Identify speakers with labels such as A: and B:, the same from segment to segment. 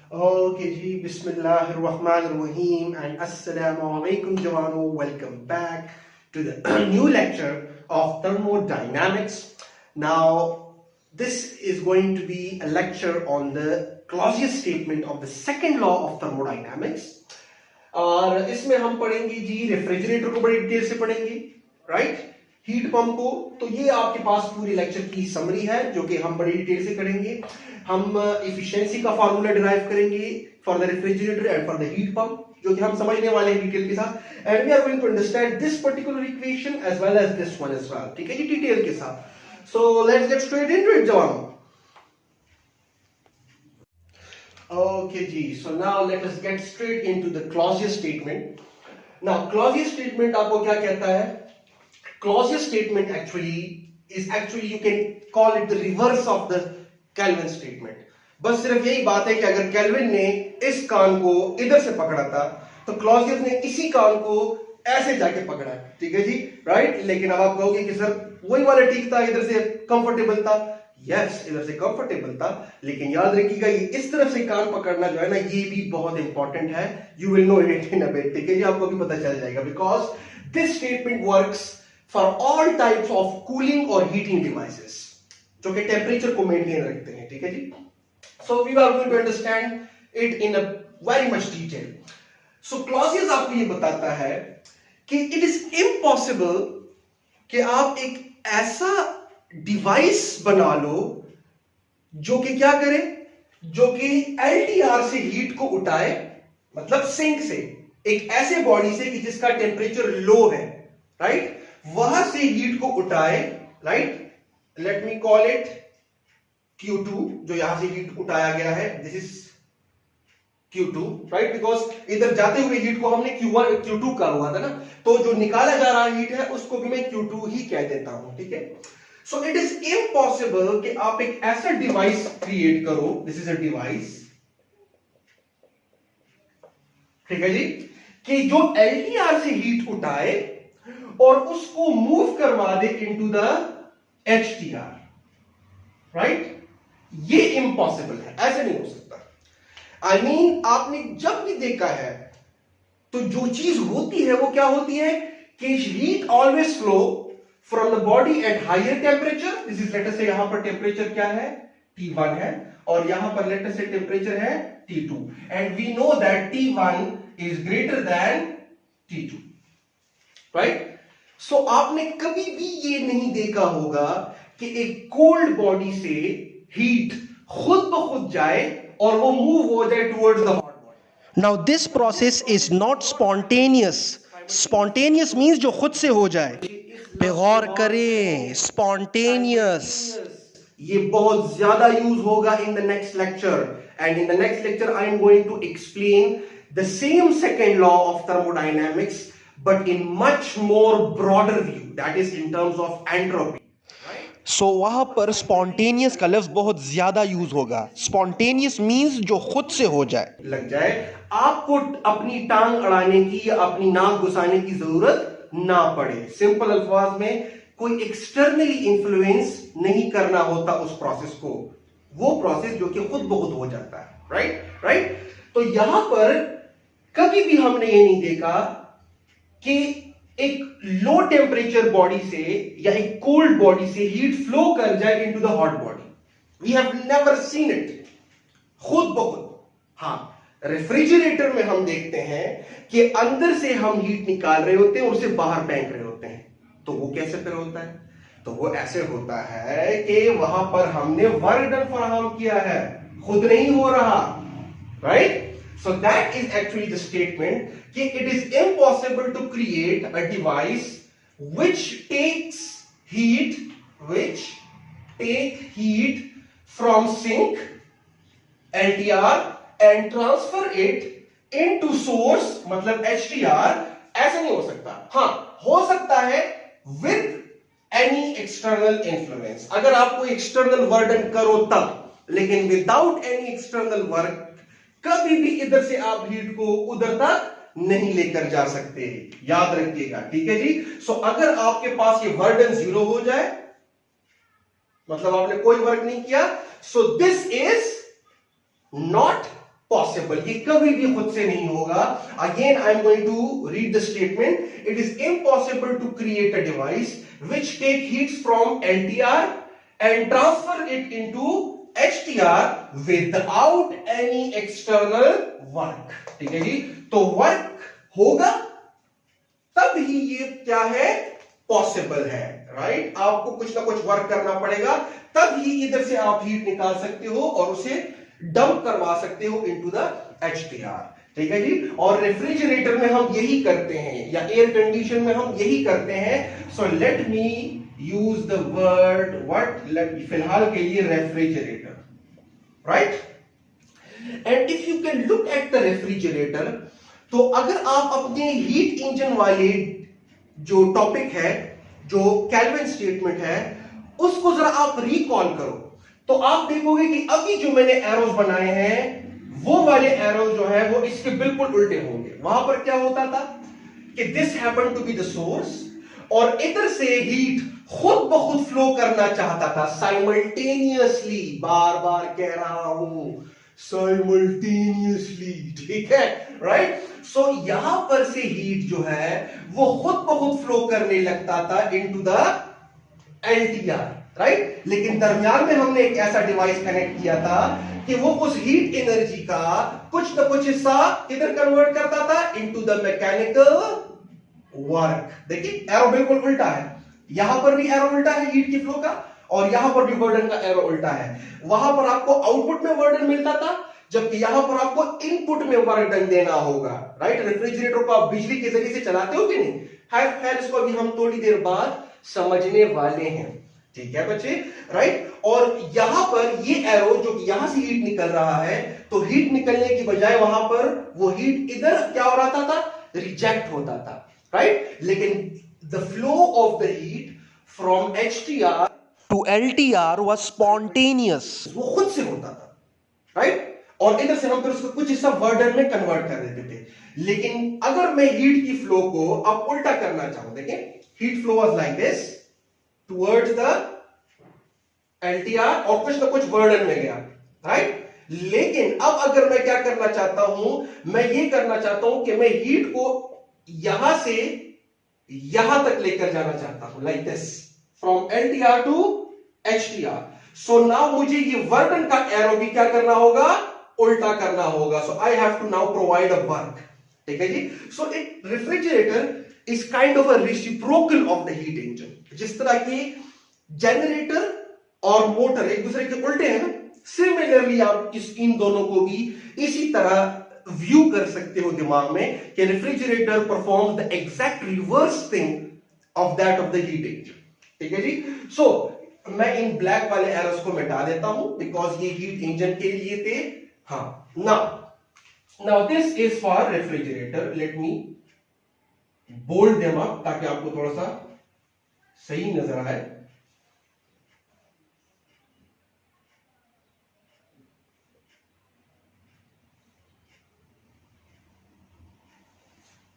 A: Okay ji, Bismillahirrahmanirrahim and Assalamu alaikum Jawano. Welcome back to the new lecture of thermodynamics. Now, this is going to be a lecture on the Clausius statement of the second law of thermodynamics. और इसमें हम पढ़ेंगे जी refrigerator को बड़ी detail से पढ़ेंगे, right, heat pump को। तो ये आपके पास पूरी लेक्चर की समरी है जो कि हम बड़ी डिटेल से करेंगे। हम इफिशिएंसी का फार्मूला डिराइव करेंगे for the refrigerator and for the heat pump, जो कि हम समझने वाले हैं डिटेल के साथ। And we are going to understand this particular equation as well as this one as well, ठीक है जी, डिटेल के साथ। So let's get straight into it जवान। Okay, G. So now let us get straight into the Clausius statement. Now, Clausius statement आपको क्या कहता है? Clausius statement actually you can call it the reverse of the Kelvin statement. बस सिर्फ यही बात है कि अगर केल्विन ने इस कान को इधर से पकड़ा था, तो क्लॉजियस ने इसी कान को ऐसे जाके पकड़ा है, ठीक है जी, राइट। लेकिन अब आप कहोगे कि सर वही वाला ठीक था, इधर से कंफर्टेबल था। यस, इधर से कंफर्टेबल था, लेकिन याद रखिएगा ये इस तरफ से कान पकड़ना जो है ना, ये भी बहुत इंपॉर्टेंट है। You will know it in a bit, ठीक है जी, आपको भी पता चल जाएगा, because this statement works for all types of cooling और हीटिंग डिवाइसेस जो कि टेम्परेचर को मेंटेन रखते हैं, ठीक है जी। So we are going to understand it in a very much detail. So Clausius आपको ये बताता है कि इट इज इम्पॉसिबल कि आप एक ऐसा डिवाइस बना लो जो कि क्या करे, जो कि एलटीआर से हीट को उठाए, मतलब सिंक से, एक ऐसे बॉडी से कि जिसका टेम्परेचर लो है, राइट, वहां से हीट को उठाए, right. Let me call it Q2, जो यहां से हीट उठाया गया है, this is Q2, right, because इधर जाते हुए हीट को हमने Q1 Q2 का हुआ था ना, तो जो निकाला जा रहा हीट है उसको भी मैं Q2 ही कह देता हूं, ठीक है। सो इट इज इम्पॉसिबल कि आप एक ऐसा डिवाइस क्रिएट करो, दिस इज अ डिवाइस, ठीक है जी, कि जो एलटीआर से हीट उठाए और उसको मूव करवा दे इनटू द एचटीआर, राइट। ये इम्पॉसिबल है, ऐसे नहीं हो सकता। आई मीन आपने जब भी देखा है तो जो चीज होती है वो क्या होती है कि heat always flow from the body at higher temperature. This is let us से यहां पर टेम्परेचर क्या है, T1 है, और यहां पर लेट अस से टेम्परेचर है T2, and we know that T1 is greater than T2, right. So आपने कभी भी ये नहीं देखा होगा कि एक कोल्ड बॉडी से हीट खुद ब खुद जाए और वो मूव हो जाए towards the hot body. Now this process is not spontaneous. Spontaneous means जो खुद से हो जाए, पे गौर करें, स्पॉन्टेनियस ये बहुत ज्यादा यूज होगा in the next lecture, and in the next lecture I am going to explain the same second law of thermodynamics but in much more broader view, that is in terms of entropy. सो वहां पर spontaneous का लफ्ज बहुत ज्यादा use होगा। Spontaneous means जो खुद से हो जाए, लग जाए, आपको अपनी टांग अड़ाने की या अपनी नाक घुसाने की जरूरत ना पड़े। सिंपल अल्फाज में कोई एक्सटर्नली इंफ्लुएंस नहीं करना होता उस प्रोसेस को, वो प्रोसेस जो कि खुद ब खुद हो जाता है, राइट राइट। तो यहां पर कभी भी हमने ये नहीं देखा कि एक लो टेम्परेचर बॉडी से या एक कोल्ड बॉडी से हीट फ्लो कर जाए into the hot body. We have never seen it, खुद ब खुद। हाँ, रेफ्रिजरेटर में हम देखते हैं कि अंदर से हम हीट निकाल रहे होते हैं और उसे बाहर फेंक रहे होते हैं। तो वो कैसे फिर होता है? तो वो ऐसे होता है कि वहां पर हमने वर्क डन फराहम किया है, खुद नहीं हो रहा, right. So that is actually the statement that it is impossible to create a device which takes heat from sink LTR and transfer it into source मतलब HTR। ऐसा नहीं हो सकता। हाँ, हो सकता है with any external influence, अगर आप कोई external वर्क करो तब, लेकिन without any external work कभी भी इधर से आप हीट को उधर तक नहीं लेकर जा सकते, याद रखिएगा, ठीक है जी। सो अगर आपके पास ये वर्क जीरो हो जाए, मतलब आपने कोई वर्क नहीं किया, so this is not possible, ये कभी भी खुद से नहीं होगा। Again I am going to read the statement. It is impossible to create a device which take heats from LTR and transfer it into HTR without any external work. ठीक है जी, तो वर्क होगा तब ही ये क्या है, पॉसिबल है, right. आपको कुछ ना कुछ वर्क करना पड़ेगा, तब ही इधर से आप हीट निकाल सकते हो और उसे डंप करवा सकते हो इनटू द एचटीआर। ठीक है जी, और रेफ्रिजरेटर में हम यही करते हैं, या एयर कंडीशन में हम यही करते हैं। So let me use the word what, let फिलहाल के लिए refrigerator, right. And if you can look at the refrigerator, तो अगर आप अपने हीट इंजन वाले जो टॉपिक है, जो केल्विन स्टेटमेंट है, उसको जरा आप रिकॉल करो, तो आप देखोगे कि अभी जो मैंने एरोज बनाए हैं वो वाले एरोज जो है वो इसके बिल्कुल उल्टे होंगे। वहां पर क्या होता था कि this happen to be the source, और इधर से हीट खुद ब खुद फ्लो करना चाहता था साइमल्टेनियसली, बार बार कह रहा हूं साइमल्टेनियसली, ठीक है, राइट। सो यहां पर से हीट जो है वो खुद ब खुद फ्लो करने लगता था इनटू द एलटीआर, राइट। लेकिन दरमियान में हमने एक ऐसा डिवाइस कनेक्ट किया था कि वो उस हीट एनर्जी का कुछ ना कुछ हिस्सा किधर कन्वर्ट करता था, इनटू द मैकेनिकल वर्क। देखिए एरो बिल्कुल उल्टा है, यहां पर भी एरो उल्टा है हीट की फ्लो का, और यहां पर भी वर्डन का एरो उल्टा है। वहां पर आपको आउटपुट में वर्डन मिलता था, जबकि यहां पर आपको इनपुट में वर्डन देना होगा, राइट। रेफ्रिजरेटर को आप बिजली के जरिए से चलाते हो कि नहीं, खैर इसको अभी हम थोड़ी देर बाद समझने वाले हैं, ठीक है बच्चे, राइट। और यहां पर ये एरो जो कि यहां से हीट निकल रहा है, तो हीट निकलने की बजाय वहां पर वो हीट इधर क्या हो रहा था, रिजेक्ट होता था, राइट। लेकिन the flow of the heat from HTR to LTR was spontaneous, वो खुद से होता था, राइट। और इधर से हम फिर उसको कुछ हिस्सा वर्डन में कन्वर्ट कर देते थे। लेकिन अगर मैं हीट की फ्लो को अब उल्टा करना चाहूं, देखें heat flow was like this towards the LTR और कुछ ना कुछ वर्डन में गया, राइट। लेकिन अब अगर मैं क्या करना चाहता हूं, मैं ये करना चाहता हूं कि मैं हीट को यहां से यहां तक लेकर जाना चाहता हूं, like this from LTR to HTR. So now मुझे ये वर्डन का एरो भी क्या करना होगा, उल्टा करना होगा। So I have to now provide a work, ठीक है जी। So it refrigerator is kind of a reciprocal of the heat engine. जिस तरह की जनरेटर और मोटर एक दूसरे के उल्टे हैं ना, सिमिलरली आप इन दोनों को भी इसी तरह व्यू कर सकते हो दिमाग में कि refrigerator performs the exact reverse thing of that of the heat engine, ठीक है जी। सो मैं इन ब्लैक वाले एरोस को मिटा देता हूं बिकॉज ये हीट इंजन के लिए थे। हाँ, now this is for refrigerator, let me bold them up ताकि आपको थोड़ा सा सही नजर आए।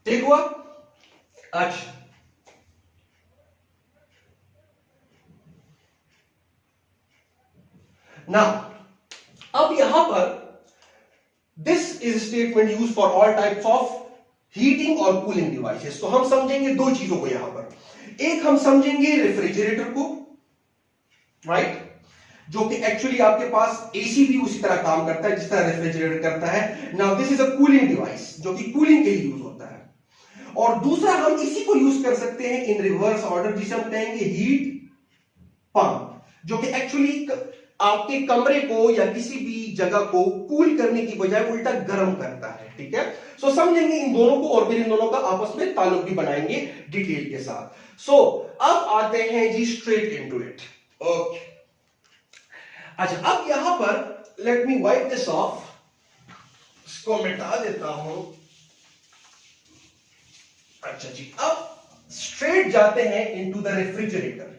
A: ठीक हुआ, अच्छा ना, अब यहां पर this is statement use for all types of heating और कूलिंग डिवाइसेस। तो हम समझेंगे दो चीजों को यहां पर, एक हम समझेंगे रेफ्रिजरेटर को, राइट, जो कि एक्चुअली आपके पास एसी भी उसी तरह काम करता है जिस तरह रेफ्रिजरेटर करता है। Now this is a cooling device जो कि कूलिंग के लिए यूज होता है। और दूसरा हम इसी को यूज कर सकते हैं इन रिवर्स ऑर्डर, जिसे हम कहेंगे हीट पंप, जो कि एक्चुअली आपके कमरे को या किसी भी जगह को कूल करने की बजाय उल्टा गर्म करता है, ठीक है। सो समझेंगे इन दोनों को और फिर इन दोनों का आपस में ताल्लुक भी बनाएंगे डिटेल के साथ। सो अब आते हैं जी स्ट्रेट इनटू इट। ओके, अच्छा अब यहां पर let me wipe this of, इसको मिटा देता हूं। अच्छा जी, अब स्ट्रेट जाते हैं इनटू द रेफ्रिजरेटर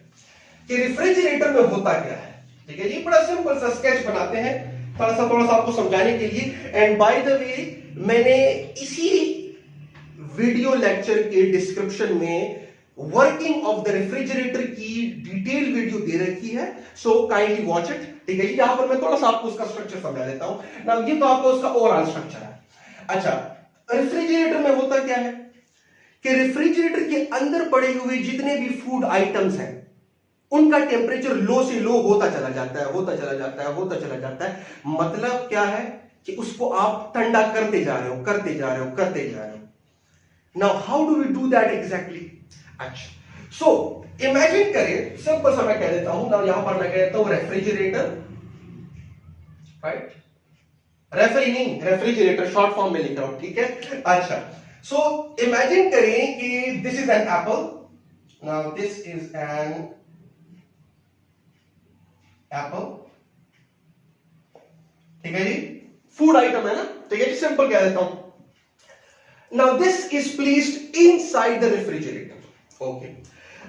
A: कि रेफ्रिजरेटर में होता क्या है, ठीक है जी। बड़ा सिंपल सा स्केच बनाते हैं थोड़ा सा आपको समझाने के लिए। एंड बाय द वे मैंने इसी वीडियो लेक्चर के डिस्क्रिप्शन में वर्किंग ऑफ द रेफ्रिजरेटर की डिटेल वीडियो दे रखी है, सो काइंडली वॉच इट। ठीक है जी। यहां पर मैं थोड़ा सा आपको उसका स्ट्रक्चर समझा देता हूं ना। ये तो आपको उसका ओवरऑल स्ट्रक्चर है। अच्छा, रेफ्रिजरेटर में होता क्या है कि रेफ्रिजरेटर के अंदर पड़े हुए जितने भी फूड आइटम्स हैं उनका टेम्परेचर लो से लो होता चला जाता है, होता चला जाता है, होता चला जाता है। मतलब क्या है कि उसको आप ठंडा करते जा रहे हो, करते जा रहे हो, करते जा रहे हो। Now how do we do that exactly? अच्छा, सो इमेजिन करें, सिंपल सा मैं कह देता हूं ना, यहां पर मैं कह देता हूं रेफ्रिजरेटर, राइट? रेफ्री नहीं, रेफ्रिजरेटर शॉर्ट फॉर्म में लिख रहा हूं, ठीक है। अच्छा, सो इमेजिन करें कि this is an apple, now this is an apple, ठीक है जी, फूड आइटम है ना, ठीक है जी, सिंपल कह देता हूं। Now this is placed inside the refrigerator, okay.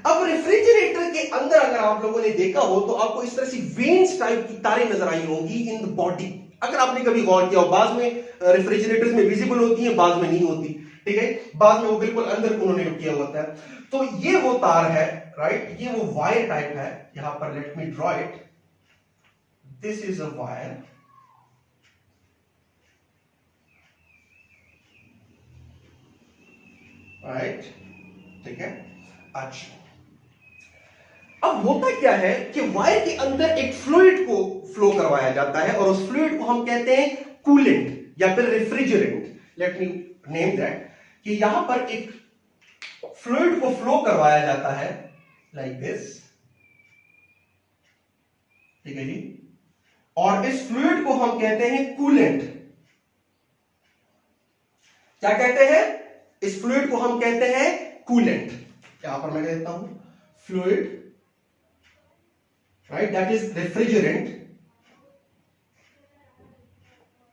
A: अब रेफ्रिजरेटर के अंदर अगर आप लोगों ने देखा हो तो आपको इस तरह से वेन्स टाइप की तारें नजर आई होंगी इन द बॉडी। अगर आपने कभी गौर किया हो, बाद में रेफ्रिजरेटर्स में विजिबल होती है, बाद में नहीं होती, ठीक है, बाद में वो बिल्कुल अंदर उन्होंने किया होता है। तो ये वो तार है, राइट, ये वो वायर टाइप है। यहां पर let me draw it, this is a wire, right, ठीक है। अच्छा, अब होता क्या है कि वायर के अंदर एक फ्लूइड को फ्लो करवाया जाता है और उस फ्लूइड को हम कहते हैं कूलेंट या फिर refrigerant. Let me name that, कि यहां पर एक फ्लूइड को फ्लो करवाया जाता है लाइक दिस, ठीक है जी, और इस फ्लूइड को हम कहते हैं कूलेंट। क्या कहते हैं? इस फ्लूइड को हम कहते हैं कूलेंट। यहां पर मैं कहता हूं fluid, right, that is refrigerant,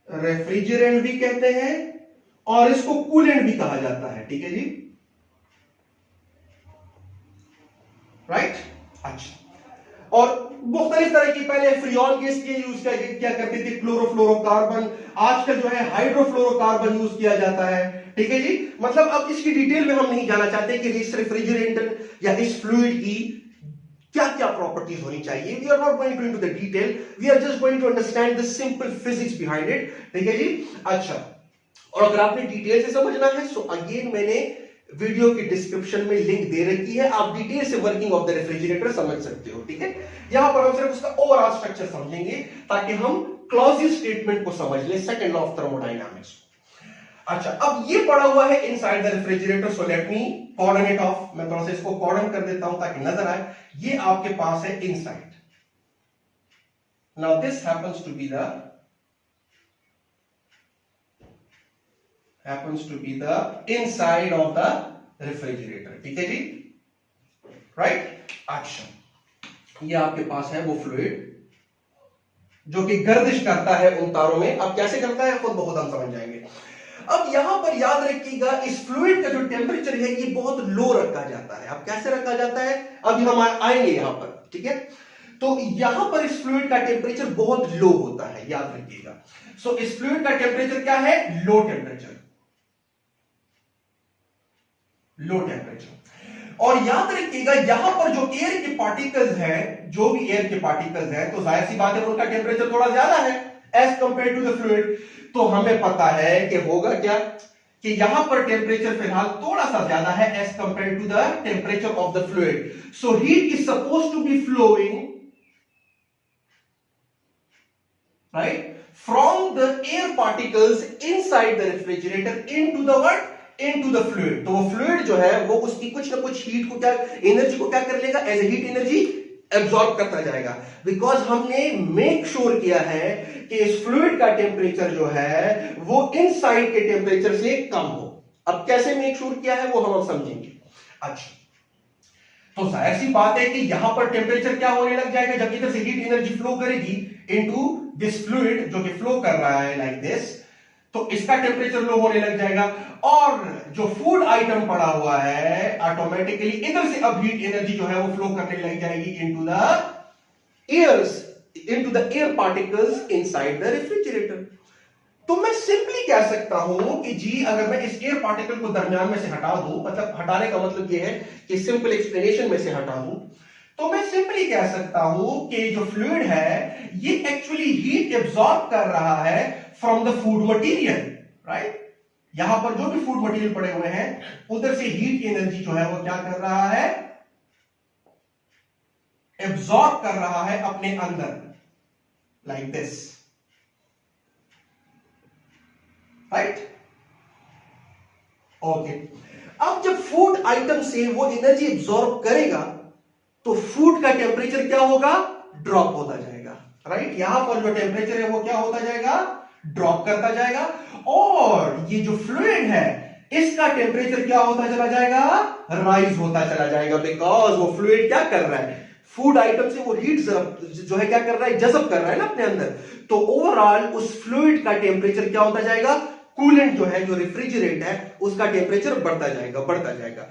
A: refrigerant भी कहते हैं और इसको कूलेंट भी कहा जाता है, ठीक है जी, राइट। अच्छा, और मुख्तलिफ तरह की, पहले फ्रियोन गैस के यूज क्या करते थे, क्लोरोफ्लोरोकार्बन, आजकल जो है हाइड्रोफ्लोरोकार्बन यूज किया जाता है, ठीक है जी। मतलब अब इसकी डिटेल में हम नहीं जाना चाहते कि इस रेफ्रिजरेंट या इस फ्लूइड की क्या क्या प्रॉपर्टीज होनी चाहिए। We are not going to into the detail, we are just going to understand the simple physics behind it, ठीक है जी। अच्छा, और अगर आपने डिटेल से समझना है सो अगेन मैंने वीडियो की डिस्क्रिप्शन में लिंक दे रखी है, आप डिटेल से वर्किंग ऑफ द रेफ्रिजरेटर समझ सकते हो, ठीक है। यहां पर हम सिर्फ उसका ओवरऑल स्ट्रक्चर समझेंगे ताकि हम क्लॉजिव स्टेटमेंट को समझ ले, सेकंड लॉ ऑफ थर्मोडायनामिक्स। अच्छा, अब ये पड़ा हुआ है inside the refrigerator, so let me cordon it off. मैं थोड़ा सा इसको कॉर्डन कर देता हूं ताकि नजर आए। ये आपके पास है inside. Now this happens to be the inside of the refrigerator, ठीक है जी, राइट। अच्छा, ये आपके पास है वो फ्लूइड जो कि गर्दिश करता है उन तारों में। अब कैसे करता है खुद बहुत हम समझ जाएंगे। अब यहां पर याद रखिएगा, इस फ्लूइड का जो टेम्परेचर है ये बहुत लो रखा जाता है। अब कैसे रखा जाता है, अभी हम आएंगे यहां पर, ठीक है। तो यहां पर इस फ्लूइड का टेम्परेचर बहुत लो होता है, याद रखिएगा। सो इस फ्लूइड का टेम्परेचर क्या है, लो टेम्परेचर, लो टेम्परेचर। और याद रखिएगा यहां पर जो एयर के पार्टिकल्स हैं, जो भी एयर के पार्टिकल्स हैं, तो जाहिर सी बात है उनका टेम्परेचर थोड़ा ज्यादा है as compare to the fluid. तो हमें पता है कि होगा क्या, कि यहां पर टेम्परेचर फिलहाल थोड़ा सा ज्यादा है as compare to the temperature of the fluid. So heat is suppose to be flowing, right, from the air particles inside the refrigerator into the what, into the fluid. तो वो फ्लूइड जो है वो उसकी कुछ ना कुछ हीट को क्या, एनर्जी को क्या कर लेगा, as a heat energy absorb करता जाएगा। बिकॉज हमने मेक श्योर किया है कि इस फ्लूइड का टेम्परेचर जो है वो इनसाइड के टेम्परेचर से कम हो। अब कैसे मेक श्योर किया है वो हम समझेंगे। अच्छा, तो जाहिर सी बात है कि यहां पर टेम्परेचर क्या होने लग जाएगा, जब इधर से हीट एनर्जी फ्लो करेगी इनटू दिस फ्लूइड जो कि फ्लो कर रहा है लाइक दिस, तो इसका टेम्परेचर लो होने लग जाएगा और जो फूड आइटम पड़ा हुआ है ऑटोमेटिकली इधर से अब हीट एनर्जी जो है वो फ्लो करने लग जाएगी into the airs, into the air particles inside the refrigerator. तो मैं सिंपली कह सकता हूं कि जी अगर मैं इस एयर पार्टिकल को दरमियान में से हटा दूं, मतलब हटाने का मतलब यह है कि सिंपल एक्सप्लेनेशन में से हटा दूं, तो मैं सिंपली कह सकता हूं कि जो फ्लूइड है ये एक्चुअली हीट एब्सॉर्ब कर रहा है from the food material, right. यहां पर जो भी फूड मटेरियल पड़े हुए हैं उधर से हीट एनर्जी जो है वो क्या कर रहा है, एब्सॉर्ब कर रहा है अपने अंदर, लाइक दिस, राइट। ओके, अब जब फूड आइटम से वो एनर्जी एब्सॉर्ब करेगा तो फूड का टेम्परेचर क्या होगा, ड्रॉप होता जाएगा, राइट। यहां पर जो टेम्परेचर है वो क्या होता जाएगा, ड्रॉप करता जाएगा, और ये जो फ्लूइड है इसका टेम्परेचर क्या होता चला जाएगा, राइज होता चला जाएगा, बिकॉज वो फ्लूइड क्या कर रहा है, फूड आइटम से वो हीट जो है क्या कर रहा है, जज़ब कर रहा है ना अपने अंदर। तो ओवरऑल उस फ्लूइड का टेम्परेचर क्या होता जाएगा, कूलेंट जो है, जो रेफ्रिजरेट है, उसका टेम्परेचर बढ़ता जाएगा, बढ़ता जाएगा।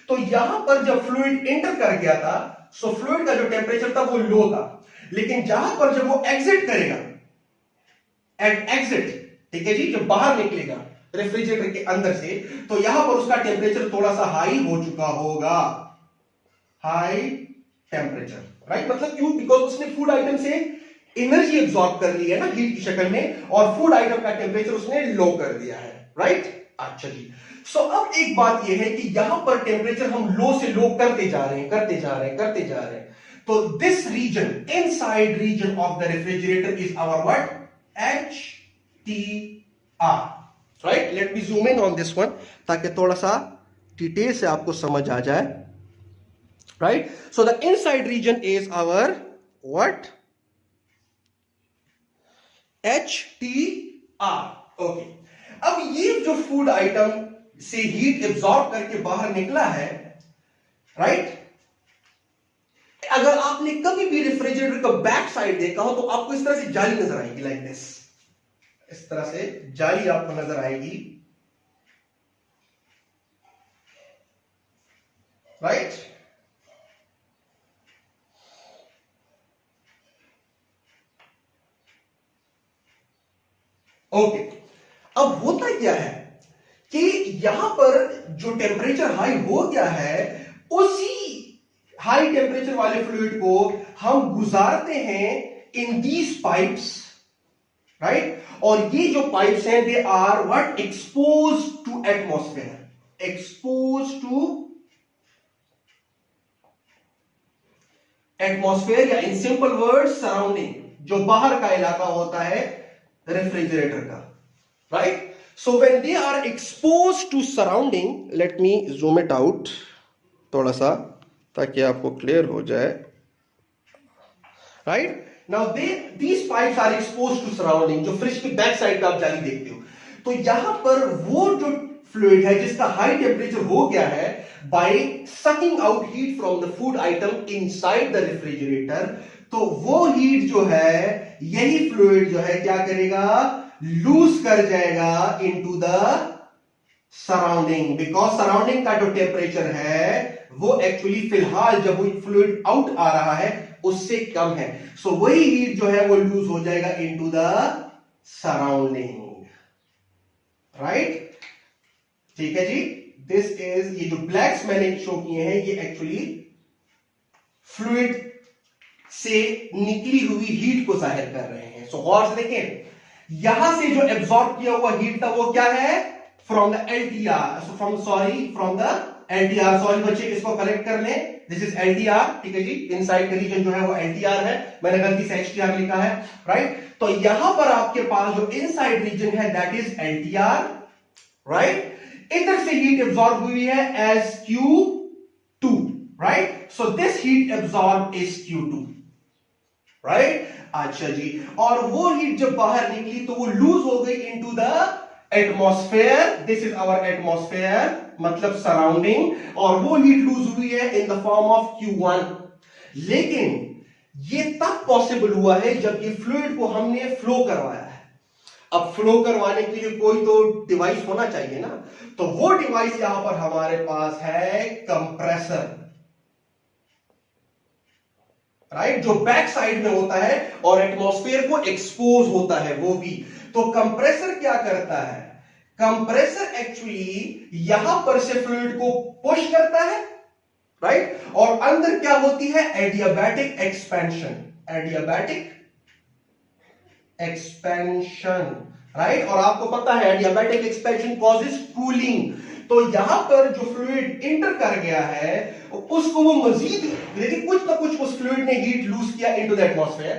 A: तो यहां पर जब फ्लूइड एंटर कर गया था, सो फ्लूइड का जो टेम्परेचर था वो लो था, लेकिन जहां पर जब वो एग्जिट करेगा, एट एग्जिट, ठीक है जी, जब बाहर निकलेगा रेफ्रिजरेटर के अंदर से, तो यहां पर उसका टेम्परेचर थोड़ा सा हाई हो चुका होगा, हाई टेम्परेचर, राइट। मतलब क्यों, बिकॉज उसने फूड आइटम से एनर्जी एब्सॉर्ब कर ली है ना हीट की शक्ल में, और फूड आइटम का टेम्परेचर उसने लो कर दिया है, राइट। अच्छा जी, सो अब एक बात यह है कि यहां पर टेम्परेचर हम लो से लो करते जा रहे हैं, करते जा रहे हैं, करते जा रहे हैं। तो this region, inside region of the refrigerator is our what, HTR, right. Let me zoom in on this one ताकि थोड़ा सा डिटेल से आपको समझ आ जाए, right. So the inside region is our what, HTR, okay. अब ये जो फूड आइटम से हीट एब्सॉर्ब करके बाहर निकला है, राइट। अगर आपने कभी भी रेफ्रिजरेटर का बैक साइड देखा हो तो आपको इस तरह से जाली नजर आएगी, लाइक दिस, इस तरह से जाली आपको नजर आएगी, राइट। ओके, अब होता क्या है कि यहां पर जो टेम्परेचर हाई हो गया है, उसी हाई टेम्परेचर वाले फ्लूइड को हम गुजारते हैं इन दीज पाइप्स, राइट। और ये जो पाइप्स हैं they are what, expose to atmosphere, expose to atmosphere, या इन सिंपल वर्ड सराउंडिंग, जो बाहर का इलाका होता है रेफ्रिजरेटर का, right. So when they are expose to surrounding, let me zoom it out थोड़ा सा ताकि आपको क्लियर हो जाए, right. Now these pipes are expose to surrounding, जो फ्रिज की बैक साइड का आप जाली देखते हो, तो यहां पर वो जो फ्लूइड है जिसका हाई टेम्परेचर हो गया है, by sucking out heat from the food item inside the refrigerator, तो वो हीट जो है, यही फ्लूइड जो है क्या करेगा, लूज कर जाएगा into the surrounding, because surrounding का जो टेम्परेचर है वो एक्चुअली फिलहाल जब वो फ्लूइड आउट आ रहा है उससे कम है, सो वही हीट जो है वो लूज हो जाएगा इनटू द सराउंडिंग, राइट। ठीक है जी, दिस इज, ये जो ब्लैक्स मैंने शो किए हैं ये एक्चुअली फ्लूइड से निकली हुई हीट को जाहिर कर रहे हैं। सो गौर से देखें, यहां से जो एब्सॉर्ब किया हुआ हीट था वो क्या है, from the LTR, from the LTR, sorry बच्चे इसको करेक्ट कर लें, दिस इज LTR, ठीक है जी, इनसाइड का रीजन जो है वो LTR है, मैंने गलती से HTR लिखा है, राइट। तो यहां पर आपके पास जो इनसाइड रीजन है दैट इज LTR, राइट। इधर से हीट एब्सॉर्ब हुई है as Q2, right. So this heat absorb is Q2, right. अच्छा जी, और वो हीट जब बाहर निकली तो वो लूज हो गई into the atmosphere, this is our atmosphere, मतलब सराउंडिंग, और वो हीट लूज हुई है in the form of Q1। लेकिन ये तब पॉसिबल हुआ है जब ये फ्लूइड को हमने फ्लो करवाया है। अब फ्लो करवाने के लिए कोई तो डिवाइस होना चाहिए ना, तो वो डिवाइस यहां पर हमारे पास है कंप्रेसर, राइट, जो बैक साइड में होता है और एटमॉस्फेयर को एक्सपोज होता है वो भी। तो कंप्रेसर क्या करता है, कंप्रेसर एक्चुअली यहां पर से फ्लूइड को पुश करता है, राइट? और अंदर क्या होती है? Adiabatic expansion, adiabatic expansion, right? और आपको पता है एडियाबैटिक एक्सपेंशन कॉजेस कूलिंग। तो यहां पर जो फ्लूइड इंटर कर गया है उसको वो मजीद, देखिए कुछ ना कुछ उस फ्लूइड ने हीट लूज किया इनटू द एटमॉस्फेयर,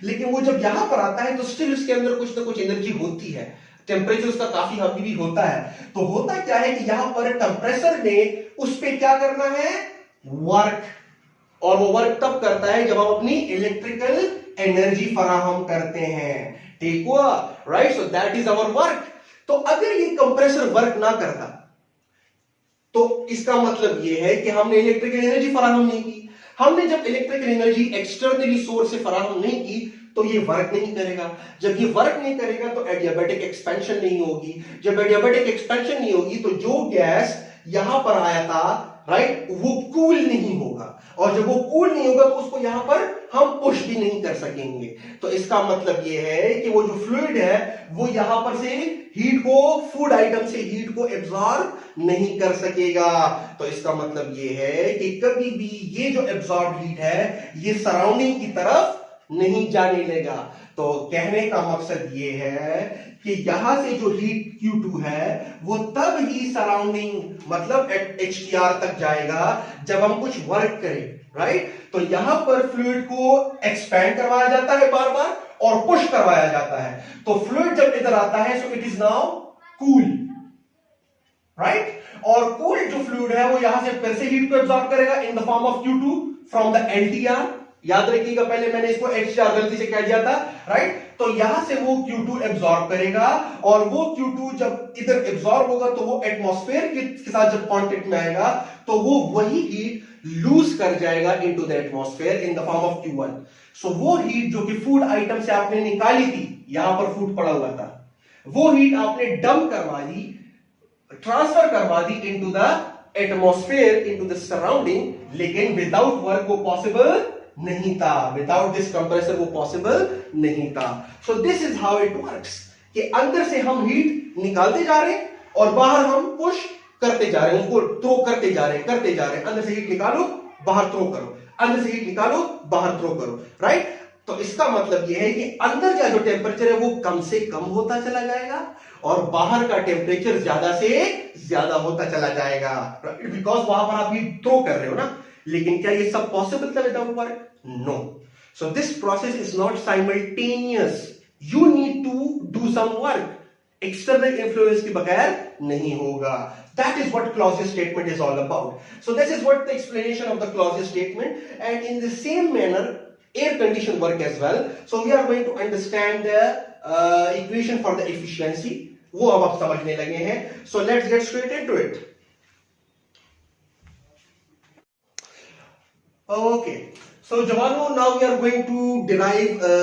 A: लेकिन वो जब यहां पर आता है तो स्टिल उसके अंदर कुछ ना कुछ एनर्जी होती है, टेम्परेचर उसका काफी हाई भी होता है। तो होता क्या है कि यहां पर कंप्रेसर ने उस पे क्या करना है? वर्क। और वो वर्क तब करता है जब हम अपनी इलेक्ट्रिकल एनर्जी फराहम करते हैं, ठीक हुआ? Right, so that is our work. तो अगर ये कंप्रेसर वर्क ना करता तो इसका मतलब यह है कि हमने इलेक्ट्रिकल एनर्जी फराहम नहीं की। हमने जब इलेक्ट्रिकल एनर्जी एक्सटर्नली सोर्स से फराहम नहीं की तो ये वर्क नहीं करेगा। जब ये वर्क नहीं करेगा तो एडियाबैटिक एक्सपेंशन नहीं होगी। जब एडियाबैटिक एक्सपेंशन नहीं होगी तो जो गैस यहां पर आया था, राइट, वो कूल नहीं होगा। और जब वो कूल नहीं होगा तो उसको यहां पर हम पुश भी नहीं कर सकेंगे। तो इसका मतलब ये है कि वो जो फ्लूइड है वो यहां पर से हीट को, फूड आइटम से हीट को एब्जॉर्ब नहीं कर सकेगा। तो इसका मतलब ये है कि कभी भी ये जो एब्जॉर्ब हीट है ये सराउंडिंग की तरफ नहीं जाने लेगा। तो कहने का मकसद ये है कि यहां से जो हीट Q2 है वो तब ही सराउंडिंग मतलब HTR तक जाएगा जब हम कुछ वर्क करें, राइट? तो यहां पर फ्लूइड को एक्सपैंड करवाया जाता है बार बार और पुश करवाया जाता है। तो फ्लूइड जब इधर आता है so it is now cool, right? और कूल जो फ्लूइड है वो यहां से फिर से हीट को एब्जॉर्ब करेगा in the form of Q2 from the LTR। याद रखिएगा पहले मैंने इसको HTR गलती से कह दिया था, राइट? तो यहां से वो Q2 एब्जॉर्ब करेगा और वो Q2 जब इधर एब्जॉर्ब होगा तो वो एटमॉस्फेयर के साथ जब कांटेक्ट में आएगा तो वो वही हीट लूज कर जाएगा into the atmosphere in the form of Q1। सो वो हीट जो कि फूड आइटम से आपने निकाली थी, यहां पर फूड पड़ा हुआ था, वो हीट आपने डंप करवा दी, ट्रांसफर करवा दी into the atmosphere, into the surrounding, लेकिन विदाउट वर्क वो पॉसिबल नहीं था। विदाउट दिस कंप्रेसर वो पॉसिबल नहीं था। So this is how it works कि अंदर से हम हीट निकालते जा रहे हैं और बाहर हम पुश करते जा रहे हैं, उनको थ्रो करते जा रहे हैं, करते जा रहे हैं। अंदर से हीट निकालो, बाहर थ्रो करो, अंदर से हीट निकालो, बाहर थ्रो करो, राइट? तो इसका मतलब यह है कि अंदर का जो टेम्परेचर है वो कम से कम होता चला जाएगा और बाहर का टेम्परेचर ज्यादा से ज्यादा होता चला जाएगा, बिकॉज वहां पर आप हीट थ्रो कर रहे हो ना। लेकिन क्या ये सब पॉसिबल था without work? No. So this process is not simultaneous, you need to do some work. External influence के बगैर नहीं होगा। That is what Clausius statement is all about. So this is what the explanation of the Clausius statement, and in the same manner air condition work as well. So we are going to understand the equation for the efficiency. वो अब आप समझने लगे हैं. So let's get straight into it. Okay. So Jawano, now we are going to derive a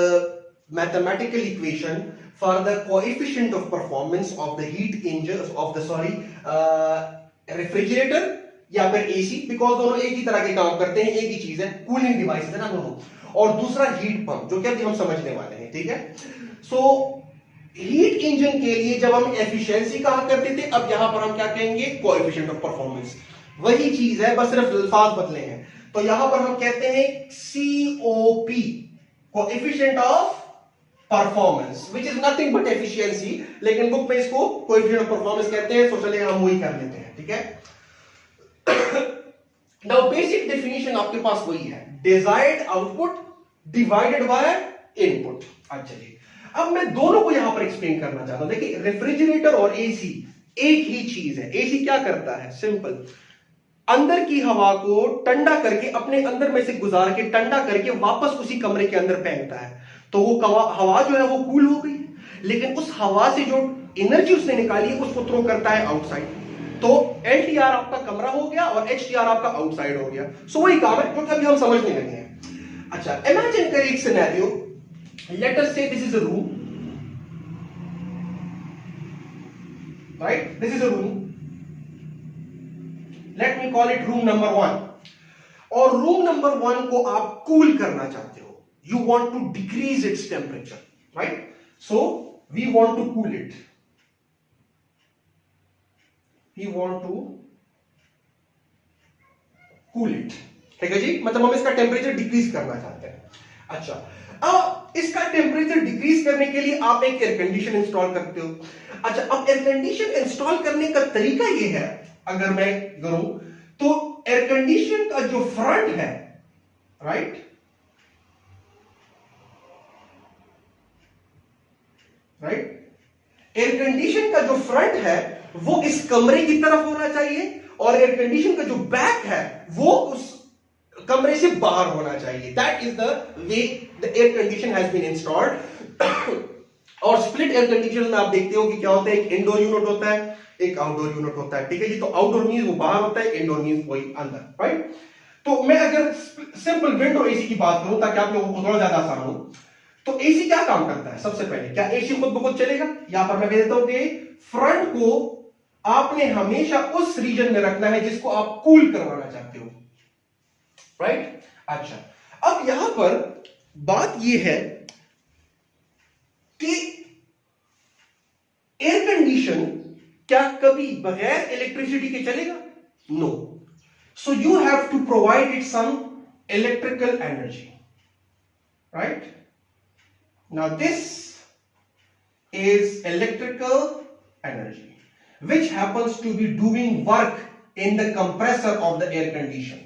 A: mathematical equation for the coefficient of performance of the heat engine of the refrigerator या फिर AC, because दोनों एक ही तरह के काम करते हैं, एक ही चीज है, कूलिंग डिवाइस है ना दोनों। और दूसरा हीट पंप, जो कि अभी हम समझने वाले हैं, ठीक है? सो हीट इंजन के लिए जब हम एफिशिएंसी कहा करते थे, अब यहां पर हम क्या कहेंगे? Coefficient of performance. वही चीज है, बस सिर्फ अल्फाज बदले हैं। तो यहां पर हम कहते हैं COP, coefficient of performance, which is nothing but efficiency, लेकिन बुक में इसको कोएफिशिएंट ऑफ परफॉर्मेंस कहते हैं। तो चलिए हम वही कर लेते हैं, ठीक है? नाउ बेसिक डेफिनेशन आपके पास वही है, desired output divided by input. अच्छा जी, अब मैं दोनों को यहां पर एक्सप्लेन करना चाहता हूं। देखिए, रेफ्रिजरेटर और एसी एक ही चीज है। एसी क्या करता है? सिंपल, अंदर की हवा को ठंडा करके, अपने अंदर में से गुजार के ठंडा करके वापस उसी कमरे के अंदर फेंकता है। तो वो हवा जो है वो कूल हो गई, लेकिन उस हवा से जो एनर्जी उसने निकाली है उसको थ्रो करता है आउटसाइड। तो LTR आपका कमरा हो गया और HTR आपका आउटसाइड हो गया। सो वही काम है जो कि अभी हम समझने लगे हैं। अच्छा, इमेजिन करिए एक सिनेरियो, लेट अस से this is a room, right? This is a room, let me call it room number 1। और रूम नंबर 1 को आप कूल करना चाहते हो, you want to decrease its temperature, right? So we want to cool it, we want to cool it, ठीक है जी, मतलब हम इसका टेम्परेचर डिक्रीज करना चाहते हैं। अच्छा, अब इसका टेम्परेचर डिक्रीज करने के लिए आप एक एयर कंडीशन इंस्टॉल करते हो। अच्छा, अब एयर कंडीशन इंस्टॉल करने का तरीका ये है, अगर मैं करूं तो एयर कंडीशन का जो फ्रंट है, राइट एयर कंडीशन का जो फ्रंट है वो इस कमरे की तरफ होना चाहिए, और एयर कंडीशन का जो बैक है वो उस कमरे से बाहर होना चाहिए। That is the way the air condition has been installed. और स्प्लिट एयर कंडीशन में आप देखते हो कि क्या होता है, एक इंडोर यूनिट होता है, एक आउटडोर यूनिट होता है, ठीक है जी। तो आउटडोर मींस वो बाहर होता है, इंडोर मींस वही अंदर, राइट। तो मैं अगर सिंपल विंडो एसी की बात करूं ताकि आप लोगों को थोड़ा ज्यादा आसान हो, तो एसी क्या काम करता है? सबसे पहले, क्या एसी खुद ब खुद चलेगा? यहां पर मैं कह देता हूं कि फ्रंट को आपने हमेशा उस रीजन में रखना है जिसको आप कूल करवाना चाहते हो, राइट। अच्छा, अब यहां पर बात यह है कि एयर कंडीशन क्या कभी बगैर इलेक्ट्रिसिटी के चलेगा? No. So you have to provide it some electrical energy, right. Now this is electrical energy which happens to be doing work in the compressor of the air condition,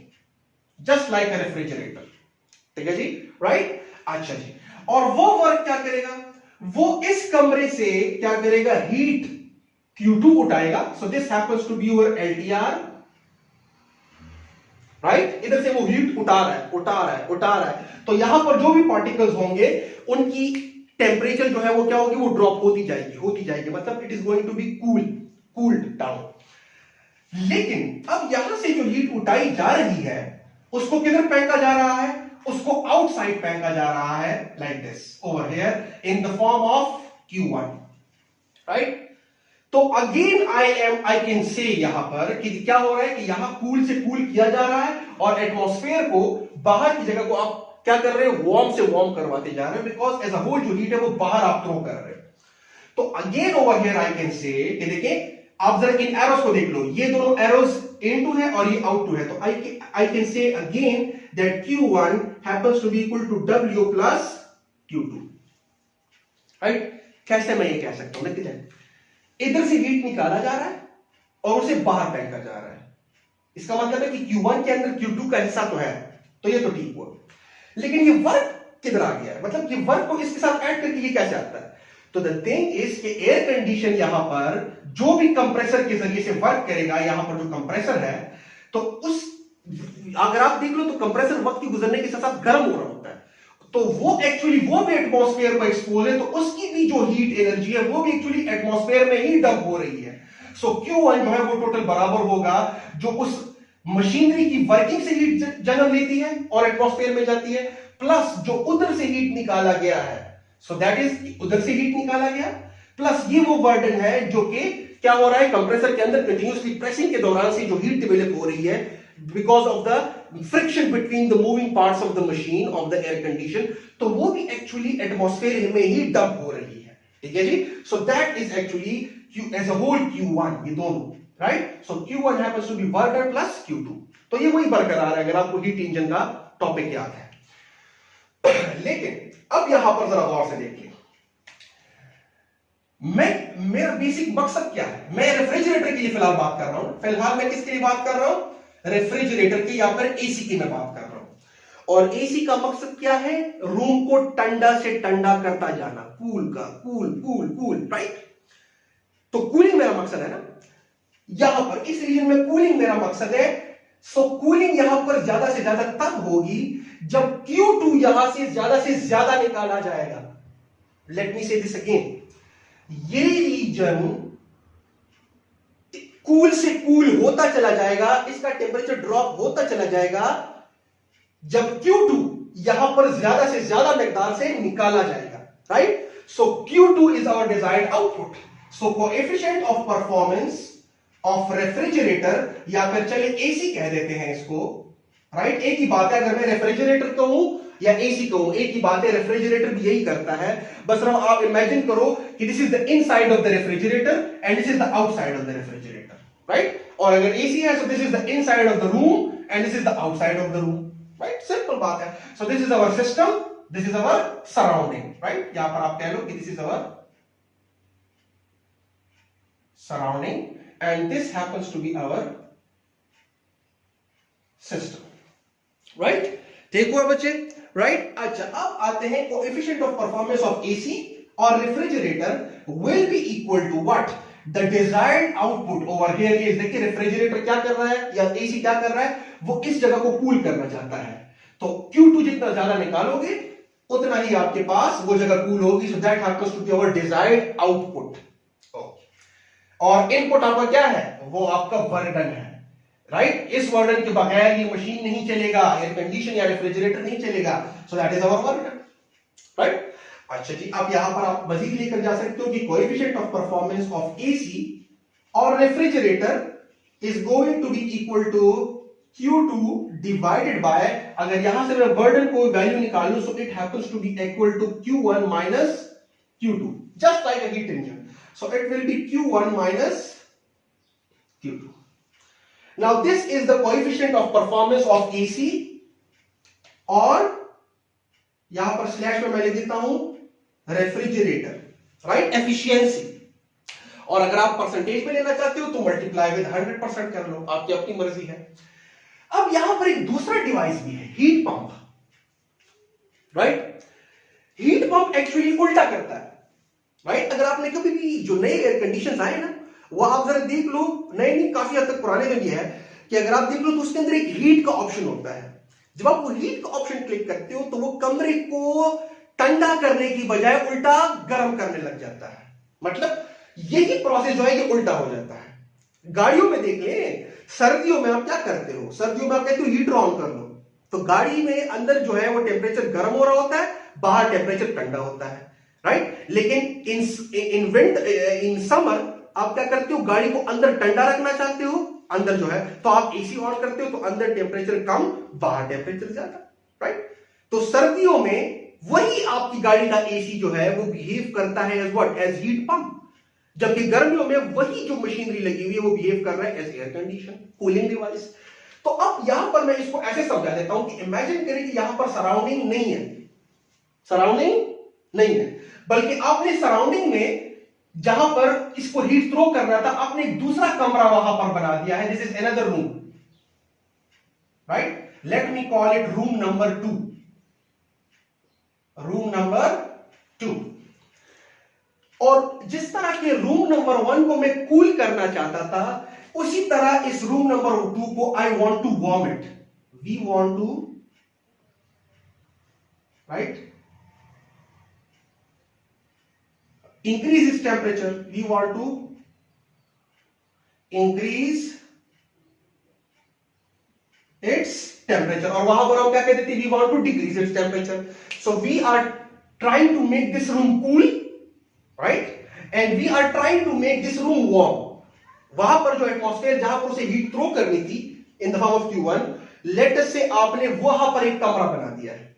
A: just like a refrigerator, ठीक है जी, right? अच्छा जी, और वो work क्या करेगा? वो इस कमरे से क्या करेगा? हीट Q2 उठाएगा। So this happens to be your LTR, right. इधर से वो हीट उठा रहा है, तो यहां पर जो भी पार्टिकल्स होंगे उनकी टेम्परेचर जो है वो क्या होगी? वो ड्रॉप होती जाएगी, मतलब it is going to be cooled down. लेकिन अब यहां से जो हीट उठाई जा रही है उसको किधर फेंका जा रहा है? उसको आउटसाइड फेंका जा रहा है, like this over here in the form of Q1, right. तो अगेन आई कैन से यहां पर कि क्या हो रहा है कि यहां कूल से कूल किया जा रहा है, और एटमॉस्फेयर को, बाहर की जगह को आप क्या कर रहे हो? वार्म से वार्म करवाते जा रहे हैं, बिकॉज एज अ होल जो हीट है वो बाहर आप थ्रो कर रहे हैं। तो again over here I can से कि देखिए, आप जरा इन एरोस को देख लो, ये दोनों एरोस इनटू है और ये आउट टू है, तो I can say again that Q1 happens to be equal to W plus Q2, right. कैसे मैं ये कह सकता हूं? देखिए, इधर से हीट निकाला जा रहा है और उसे बाहर फेंका जा रहा है, इसका मतलब है कि Q1 के अंदर Q2 का हिस्सा तो है, तो ये तो ठीक हुआ। लेकिन ये वर्क किधर आ गया है? मतलब ये वर्क को इसके साथ ऐड करके ये कैसे आता है? तो द थिंग इज कि एयर कंडीशन यहां पर जो भी कंप्रेसर के जरिए से वर्क करेगा, यहां पर जो कंप्रेसर है, तो उस, अगर आप देख लो तो कंप्रेसर वक्त के गुजरने के साथ साथ गर्म हो रहा होता है, तो वो एक्चुअली वो भी एटमॉस्फेयर को एक्सपोज है, तो उसकी भी जो हीट एनर्जी है वो भी एक्चुअली एटमॉस्फेयर में ही डंप हो रही है। सो Q1 जो है वो टोटल बराबर होगा जो उस मशीनरी की वर्किंग से हीट जन्म लेती है और एटमॉस्फेयर में जाती है, प्लस जो उधर से हीट निकाला गया है, सो दैट इज उधर से हीट निकाला गया, प्लस ये वो बर्डन है जो कि क्या हो रहा है? कंप्रेसर के अंदर कंटिन्यूअसली प्रेसिंग के दौरान से जो हीट डेवलप हो रही है because of the friction between the moving parts of the machine of the air condition, तो वो भी एक्चुअली एटमॉस्फेयर में ही डंप हो रही है, ठीक है जी। So that is actually as a whole Q1, ये दोनों, right. So Q1 happens to be work done plus Q2, तो ये वही बरकरार है अगर आपको हीट इंजन का टॉपिक याद है। लेकिन अब यहां पर जरा गौर से देखिए, मेरा बेसिक मकसद क्या है? मैं रेफ्रिजरेटर के लिए फिलहाल बात कर रहा हूं, फिलहाल मैं किसके लिए बात कर रहा हूं? रेफ्रिजरेटर की, या फिर एसी की मैं बात कर रहा हूं। और एसी का मकसद क्या है? रूम को ठंडा से ठंडा करता जाना, कूल का कूल, राइट। तो कूलिंग मेरा मकसद है ना, यहां पर इस रीजन में कूलिंग मेरा मकसद है। सो कूलिंग यहां पर ज्यादा से ज्यादा तब होगी जब Q2 यहां से ज्यादा निकाला जाएगा। लेट मी से दिस अगेन, ये रीजन कूल से कूल होता चला जाएगा, इसका टेम्परेचर ड्रॉप होता चला जाएगा जब Q2 यहां पर ज्यादा से ज्यादा मिकदार से निकाला जाएगा, right. So Q2 is our desired output. So coefficient of performance of refrigerator, या फिर चले एसी कह देते हैं इसको, राइट। एक ही बात है, अगर मैं रेफ्रिजरेटर कहूं या एसी कहूं, एक ही बात है, रेफ्रिजरेटर भी यही करता है। बस आप इमेजिन करो कि this is the inside of the refrigerator and this is the outside of the refrigerator, right? और अगर एसी है, so this is the inside of the room and this is the outside of the room, right? Simple बात है. So this is our system, this is our surrounding, right? यहां पर आप कह लो कि this is our surrounding and this happens to be our system, right? ठीक हुआ बच्चे, राइट? अच्छा, अब आते हैं coefficient of performance of AC और refrigerator will be equal to what? The desired output over here. ये देखिए रेफ्रिजरेटर क्या कर रहा है या एसी क्या कर रहा है, वो इस जगह को कूल करना चाहता है. तो Q2 जितना ज्यादा निकालोगे उतना ही आपके पास वो जगह कूल होगी. So that happens to be our desired output. और इनपुट आपका क्या है? वो आपका वर्डन है, राइट? इस वर्डन के बगैर ये मशीन नहीं चलेगा, एयर कंडीशन या रेफ्रिजरेटर नहीं चलेगा. सो दैट इज अवर वर्डन, राइट? अच्छा जी, अब यहां पर आप मजीद लेकर जा सकते हो कि coefficient of performance of AC और refrigerator is going to be equal to Q2 divided by, अगर यहां से मैं वर्डन को वैल्यू निकालूं, so it happens to be equal to Q1 minus Q2, just like a heat engine. So it will be Q1 minus Q2. Now this is the coefficient of performance of AC, और यहां पर slash में मैं लिख देता हूं refrigerator, right? Efficiency. और अगर आप परसेंटेज में लेना चाहते हो तो मल्टीप्लाई विद 100% कर लो, आपकी अपनी मर्जी है. अब यहां पर एक दूसरा डिवाइस भी है, heat pump, right? Heat pump actually उल्टा करता है, राइट? अगर आपने कभी भी जो नए एयर कंडीशन आए ना, वो आप जरा देख लो, नए नहीं काफी हद तक पुराने में भी है, कि अगर आप देख लो तो उसके अंदर एक हीट का ऑप्शन होता है. जब आप वो हीट का ऑप्शन क्लिक करते हो तो वो कमरे को ठंडा करने की बजाय उल्टा गर्म करने लग जाता है. मतलब यही प्रोसेस जो है ये उल्टा हो जाता है. गाड़ियों में देख ले, सर्दियों में आप क्या करते हो? सर्दियों में आप कहते हो हीटर ऑन कर लो, तो गाड़ी में अंदर जो है वो टेम्परेचर गर्म हो रहा होता है, बाहर टेम्परेचर ठंडा होता है, राइट? लेकिन इन समर आप क्या करते हो? गाड़ी को अंदर ठंडा रखना चाहते हो, अंदर जो है, तो आप एसी ऑन करते हो, तो अंदर टेम्परेचर कम, बाहर टेम्परेचर ज्यादा, राइट? तो सर्दियों में वही आपकी गाड़ी का एसी जो है वो बिहेव करता है as what? As heat pump. जबकि गर्मियों में वही जो मशीनरी लगी हुई है वो बिहेव कर रहा है as air condition, cooling device. तो अब यहां पर मैं इसको ऐसे समझा देता हूं कि इमेजिन करें कि यहां पर सराउंडिंग नहीं है, सराउंडिंग नहीं है, बल्कि आपने सराउंडिंग में जहां पर इसको हीट थ्रो करना था, आपने एक दूसरा कमरा वहां पर बना दिया है. This is another room, right? Let me call it room number 2. Room number 2. और जिस तरह के रूम नंबर 1 को मैं कूल करना चाहता था, उसी तरह इस रूम नंबर 2 को I want to warm it. We want to, right, increase its temperature. We want to increase its temperature. और वहां पर हम क्या कहते थे? We want to decrease its temperature. So we are trying to make this room cool, right? And we are trying to make this room warm. वहां पर जो एटमॉस्फेयर जहां पर उसे हीट थ्रो करनी थी in the form of Q1, let us say आपने वहां पर एक कमरा बना दिया है,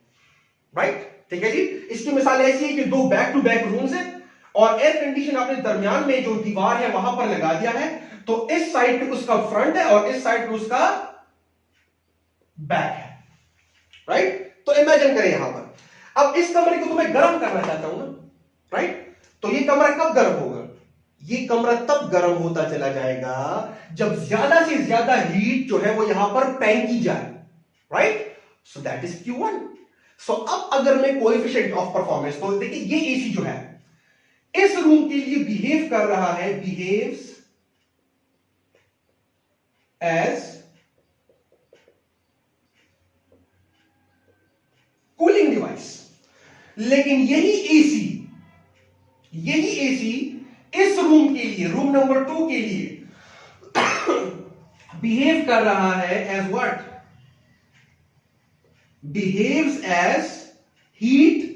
A: राइट? ठीक है जी. इसकी मिसाल ऐसी है कि दो बैक टू बैक रूम्स है और एयर कंडीशन आपने दरमियान में जो दीवार है वहां पर लगा दिया है. तो इस साइड पे उसका फ्रंट है और इस साइड पे उसका बैक है, राइट? तो इमेजिन करें यहां पर, अब इस कमरे को तो मैं गर्म करना चाहता हूं ना, राइट? तो ये कमरा कब गर्म होगा? ये कमरा तब गर्म होता चला जाएगा जब ज्यादा से ज्यादा हीट जो है वो यहां पर फेंकी जाए, right? So that is Q1. सो अब अगर मैं कोएफिशिएंट ऑफ परफॉर्मेंस, तो देखिए ये एसी जो है इस रूम के लिए बिहेव कर रहा है, बिहेव्स एज कूलिंग डिवाइस. लेकिन यही एसी इस रूम के लिए, रूम नंबर 2 के लिए बिहेव कर रहा है as what? Behaves as heat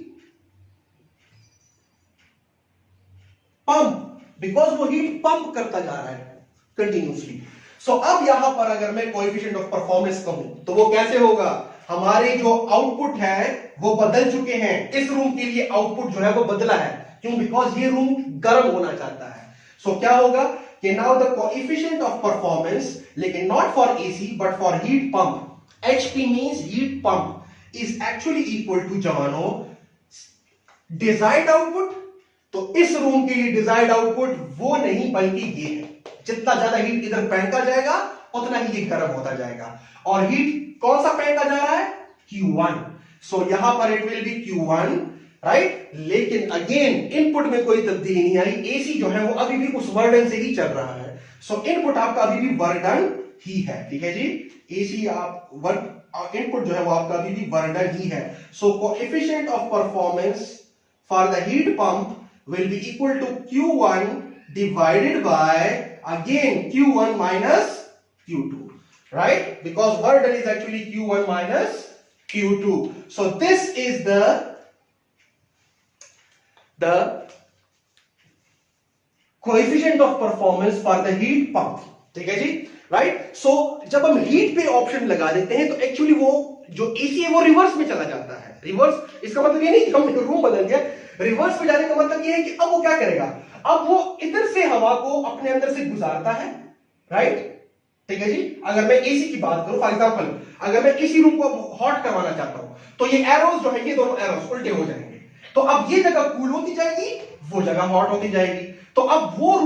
A: pump, because वो हीट पंप करता जा रहा है कंटिन्यूसली. सो अब यहां पर अगर मैं कोएफिशिएंट ऑफ परफॉर्मेंस कहूं तो वो कैसे होगा? हमारे जो आउटपुट है वो बदल चुके हैं. इस रूम के लिए आउटपुट जो है वो बदला है. क्यों? बिकॉज ये रूम गर्म होना चाहता है. सो क्या होगा? कि now the coefficient of performance, लेकिन not for AC but for heat pump, HP means heat pump is actually equal to जवानो डिजायर्ड आउटपुट। तो इस रूम के लिए डिजायर्ड आउटपुट वो नहीं बल्कि ये है, जितना ज्यादा हीट इधर फेंका जाएगा उतना ही ये गर्म होता जाएगा। और हीट कौन सा फेंका जा रहा है? Q1। सो यहां पर it will be Q1, right. लेकिन अगेन इनपुट में कोई तब्दीली नहीं आई, एसी जो है वो अभी भी उस वर्डन से ही चल रहा है। सो इनपुट आपका अभी भी वर्डन ही है, ठीक है जी। एसी आप वर्ड इनपुट जो है वो आपका अभी भी वर्डन ही है। So coefficient of performance for the heat pump will be equal to Q1 divided by again Q1 minus Q2, right? Because work done is actually Q1 minus Q2. So this is the coefficient of performance for the heat pump, ठीक है जी, right. सो जब हम heat पे option लगा देते हैं तो actually वो जो एसी है वो रिवर्स में चला जाता है। रिवर्स इसका मतलब ये नहीं कि हमने रूम बदल दिया, रिवर्स में जाने का मतलब ये है कि अब वो क्या करेगा, अब वो इधर से हवा को अपने अंदर से गुजारता है, राइट, ठीक है जी। अगर मैं एसी की बात करूं, फॉर एग्जांपल अगर मैं एसी रूम को हॉट करवाना चाहता हूं तो ये एरोस जो है ये दोनों एरोस उल्टे हो जाएंगे। तो अब ये जगह कूल होती जाएगी, वो जगह हॉट होती जाएगी। तो अब वो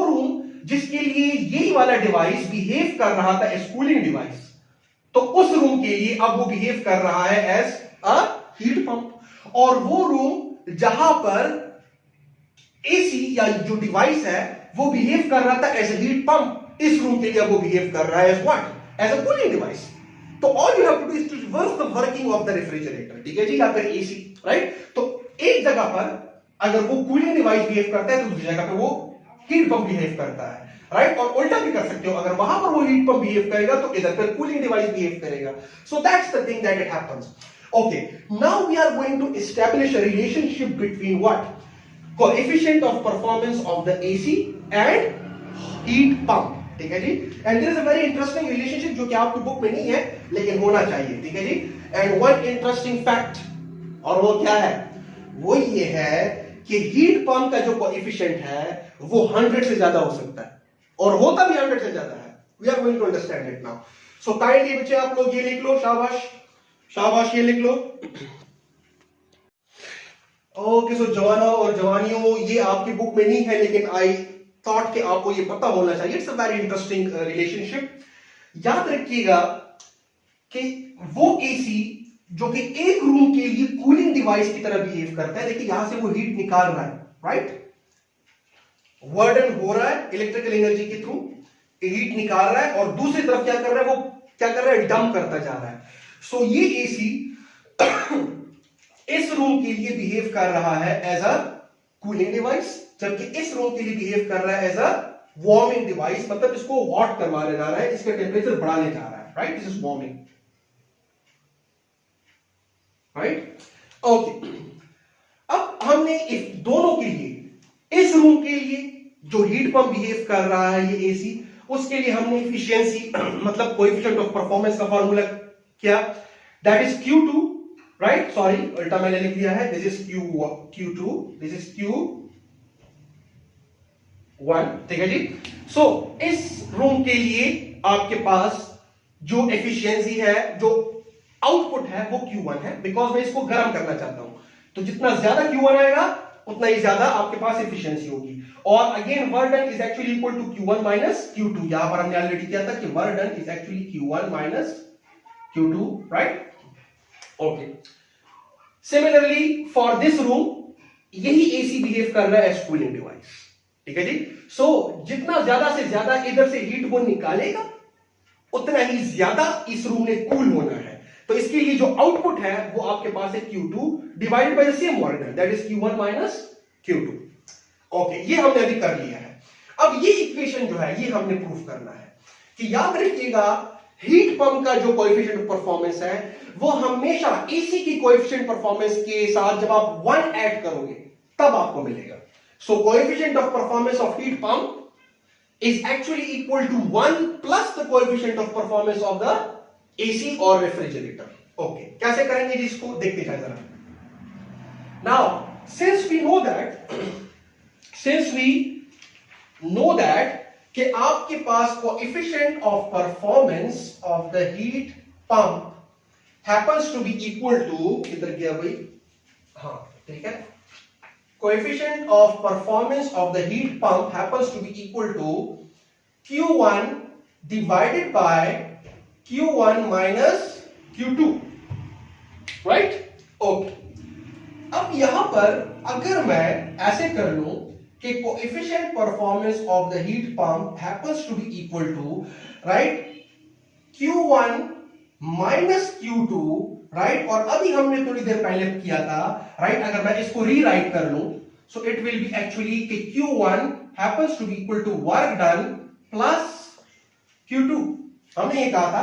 A: रूम जिसके लिए यही वाला डिवाइस बिहेव कर रहा था एज कूलिंग डिवाइस, तो उस रूम के लिए अब वो बिहेव कर रहा है एज अ हीट पंप। और वो रूम जहां पर एसी या जो डिवाइस है वो बिहेव कर रहा था एज अ हीट पंप, इस रूम के लिए वो बिहेव कर रहा है as what, as a cooling device. तो all you have to do is to reverse the working of the refrigerator, ठीक है जी, या फिर एसी, राइट। तो एक जगह पर अगर वो कूलिंग डिवाइस बिहेव करता है तो दूसरी जगह पे वो हीट पंप बिहेव करता है, राइट। और उल्टा भी कर सकते हो, अगर वहां पर वो हीट पंप बिहेव करेगा तो इधर पर कूलिंग डिवाइस बिहेव करेगा। So that's the thing that it happens. Okay, now we are going to establish a relationship between what? Coefficient of performance of the AC and heat pump, ठीक है जी। And there is a very interesting relationship जो कि आपकी book में नहीं है लेकिन होना चाहिए, ठीक है जी। And one interesting fact, और वो क्या है, वो ये है कि हीट पंप का जो कोएफिशिएंट है वो 100 से ज्यादा हो सकता है और होता भी 100 से ज्यादा है। We are going to understand it now. So kindly बच्चे आप लोग ये लिख लो, शाबाश शाबाश, ये लिख लो। ओके, सो जवानों और जवानियों, ये आपकी बुक में नहीं है लेकिन आई थॉट कि आपको ये पता होना चाहिए। It's a very interesting relationship. याद रखिएगा कि वो एसी जो कि एक रूम के लिए कूलिंग डिवाइस की तरह बिहेव करता है, देखिए यहां से वो हीट निकाल रहा है, राइट, वर्डन हो रहा है इलेक्ट्रिकल एनर्जी के थ्रू, हीट निकाल रहा है, और दूसरी तरफ क्या कर रहा है, वो क्या कर रहा है, डंप करता जा रहा है। सो ये एसी इस रूम के लिए बिहेव कर रहा है एज अ कूलिंग डिवाइस, जबकि इस रूम के लिए बिहेव कर रहा है एज अ वार्मिंग डिवाइस, मतलब इसको हॉट करवाने जा रहा है, इसका टेम्परेचर बढ़ाने जा रहा है, right, this is warming, right. Okay, अब हमने इस दोनों के लिए, इस रूम के लिए जो हीट पंप बिहेव कर रहा है ये एसी, उसके लिए हमने एफिशिएंसी मतलब कोएफिशिएंट ऑफ परफॉर्मेंस का फार्मूला क्या, that is Q2, right, sorry उल्टा मैंने लिख दिया है, this is Q2, this is Q1, ठीक है जी। सो इस रूम के लिए आपके पास जो एफिशिएंसी है, जो आउटपुट है वो Q1 है, बिकॉज मैं इसको गर्म करना चाहता हूं, तो जितना ज्यादा Q1 आएगा उतना ही ज्यादा आपके पास एफिशिएंसी होगी। और again work done is actually equal to Q1 minus Q2, यहां पर हमने ऑलरेडी किया था कि work done is actually Q1 minus Q2, right, okay. Similarly for this room यही एसी बिहेव कर रहा है एज कूलिंग डिवाइस, ठीक है जी। सो जितना ज्यादा से ज्यादा इधर से हीट वो निकालेगा उतना ही ज्यादा इस रूम ने कूल होना है। तो इसके लिए जो आउटपुट है वो आपके पास है Q2 divided by the same work done, that is Q1 minus Q2। Okay, ये हमने अभी कर लिया है। अब ये इक्वेशन जो है ये हमने प्रूफ करना है कि याद रखिएगा हीट पंप का जो कोएफिशिएंट ऑफ परफॉर्मेंस है वो हमेशा एसी की कोएफिशिएंट परफॉर्मेंस के साथ जब आप 1 ऐड करोगे तब आपको मिलेगा। So coefficient of performance of heat pump is actually equal to 1 plus the coefficient of performance of the AC or refrigerator. Okay, कैसे करेंगे जी इसको, देखते जाए जरा। Now, since we know that, since we know that कि आपके पास coefficient of performance of the heat pump happens to be equal to, किधर गया भाई, हाँ ठीक है, coefficient of performance of the heat pump happens to be equal to Q1 divided by Q1 minus Q2, right? Okay. अब यहां पर अगर मैं ऐसे कर लूं कि coefficient performance of the heat pump happens to be equal to, right, Q1 minus Q2, right, और अभी हमने थोड़ी देर पहले किया था, राइट, अगर मैं इसको रीराइट कर लूं, so it will be actually कि Q1 happens to be equal to work done plus Q2. हमने ये कहा था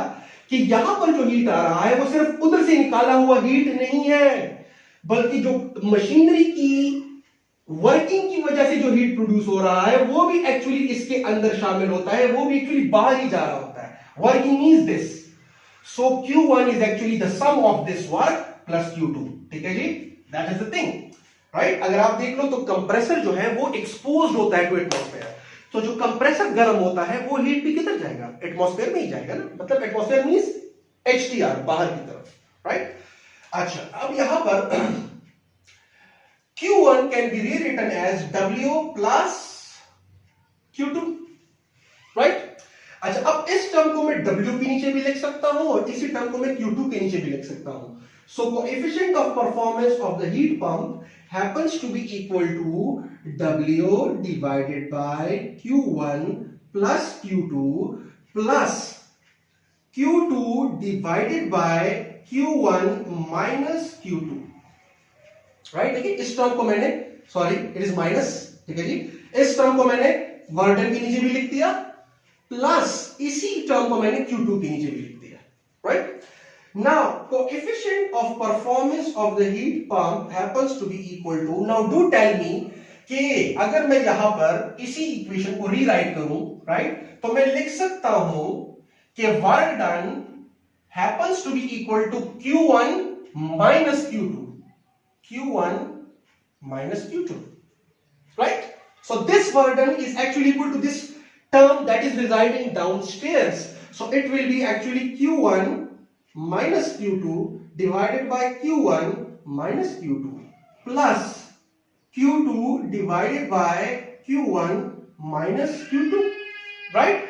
A: कि यहां पर जो हीट आ रहा है वो सिर्फ उधर से निकाला हुआ हीट नहीं है, बल्कि जो मशीनरी की वर्किंग की वजह से जो हीट प्रोड्यूस हो रहा है वो भी एक्चुअली इसके अंदर शामिल होता है, वो भी एक्चुअली बाहर ही जा रहा होता है. Working means this. So Q1 is actually the sum of this work plus Q2. ठीक है जी, that is the thing, right? अगर आप देख लो तो कंप्रेसर जो है वो एक्सपोज्ड होता है टू एटमॉस्फेयर, तो जो कंप्रेसर गर्म होता है वो हीट भी किधर जाएगा, एटमॉस्फेयर में ही जाएगा ना, मतलब एटमॉस्फेयर मींस HTR, बाहर की तरफ, राइट? अच्छा, अब यहां पर Q1 can be rewritten as W plus Q2, right? अच्छा, अब इस टर्म को मैं W के नीचे भी लिख सकता हूं और इसी टर्म को मैं Q2 के नीचे भी लिख सकता हूं. So coefficient of performance of the heat pump happens to be equal to W divided by Q1 plus Q2 plus Q2 divided by Q1 minus Q2, right? देखिए इस टर्म को मैंने, सॉरी इट इज माइनस, ठीक है जी, इस term को मैंने work done के नीचे भी लिख दिया प्लस इसी टर्म को मैंने Q2 के नीचे भी लिख दिया, right? Now coefficient of performance of the heat pump happens to be equal to, now do tell me कि अगर मैं यहां पर इसी इक्वेशन को रीराइट करूं, राइट, तो मैं लिख सकता हूं कि work done happens to be equal to Q1 minus Q2, Q1 minus Q2, right? So this work done is actually equal to this term that is residing downstairs. So it will be actually Q1 minus Q2 divided by Q1 minus Q2 plus Q2 divided by Q1 minus Q2, right?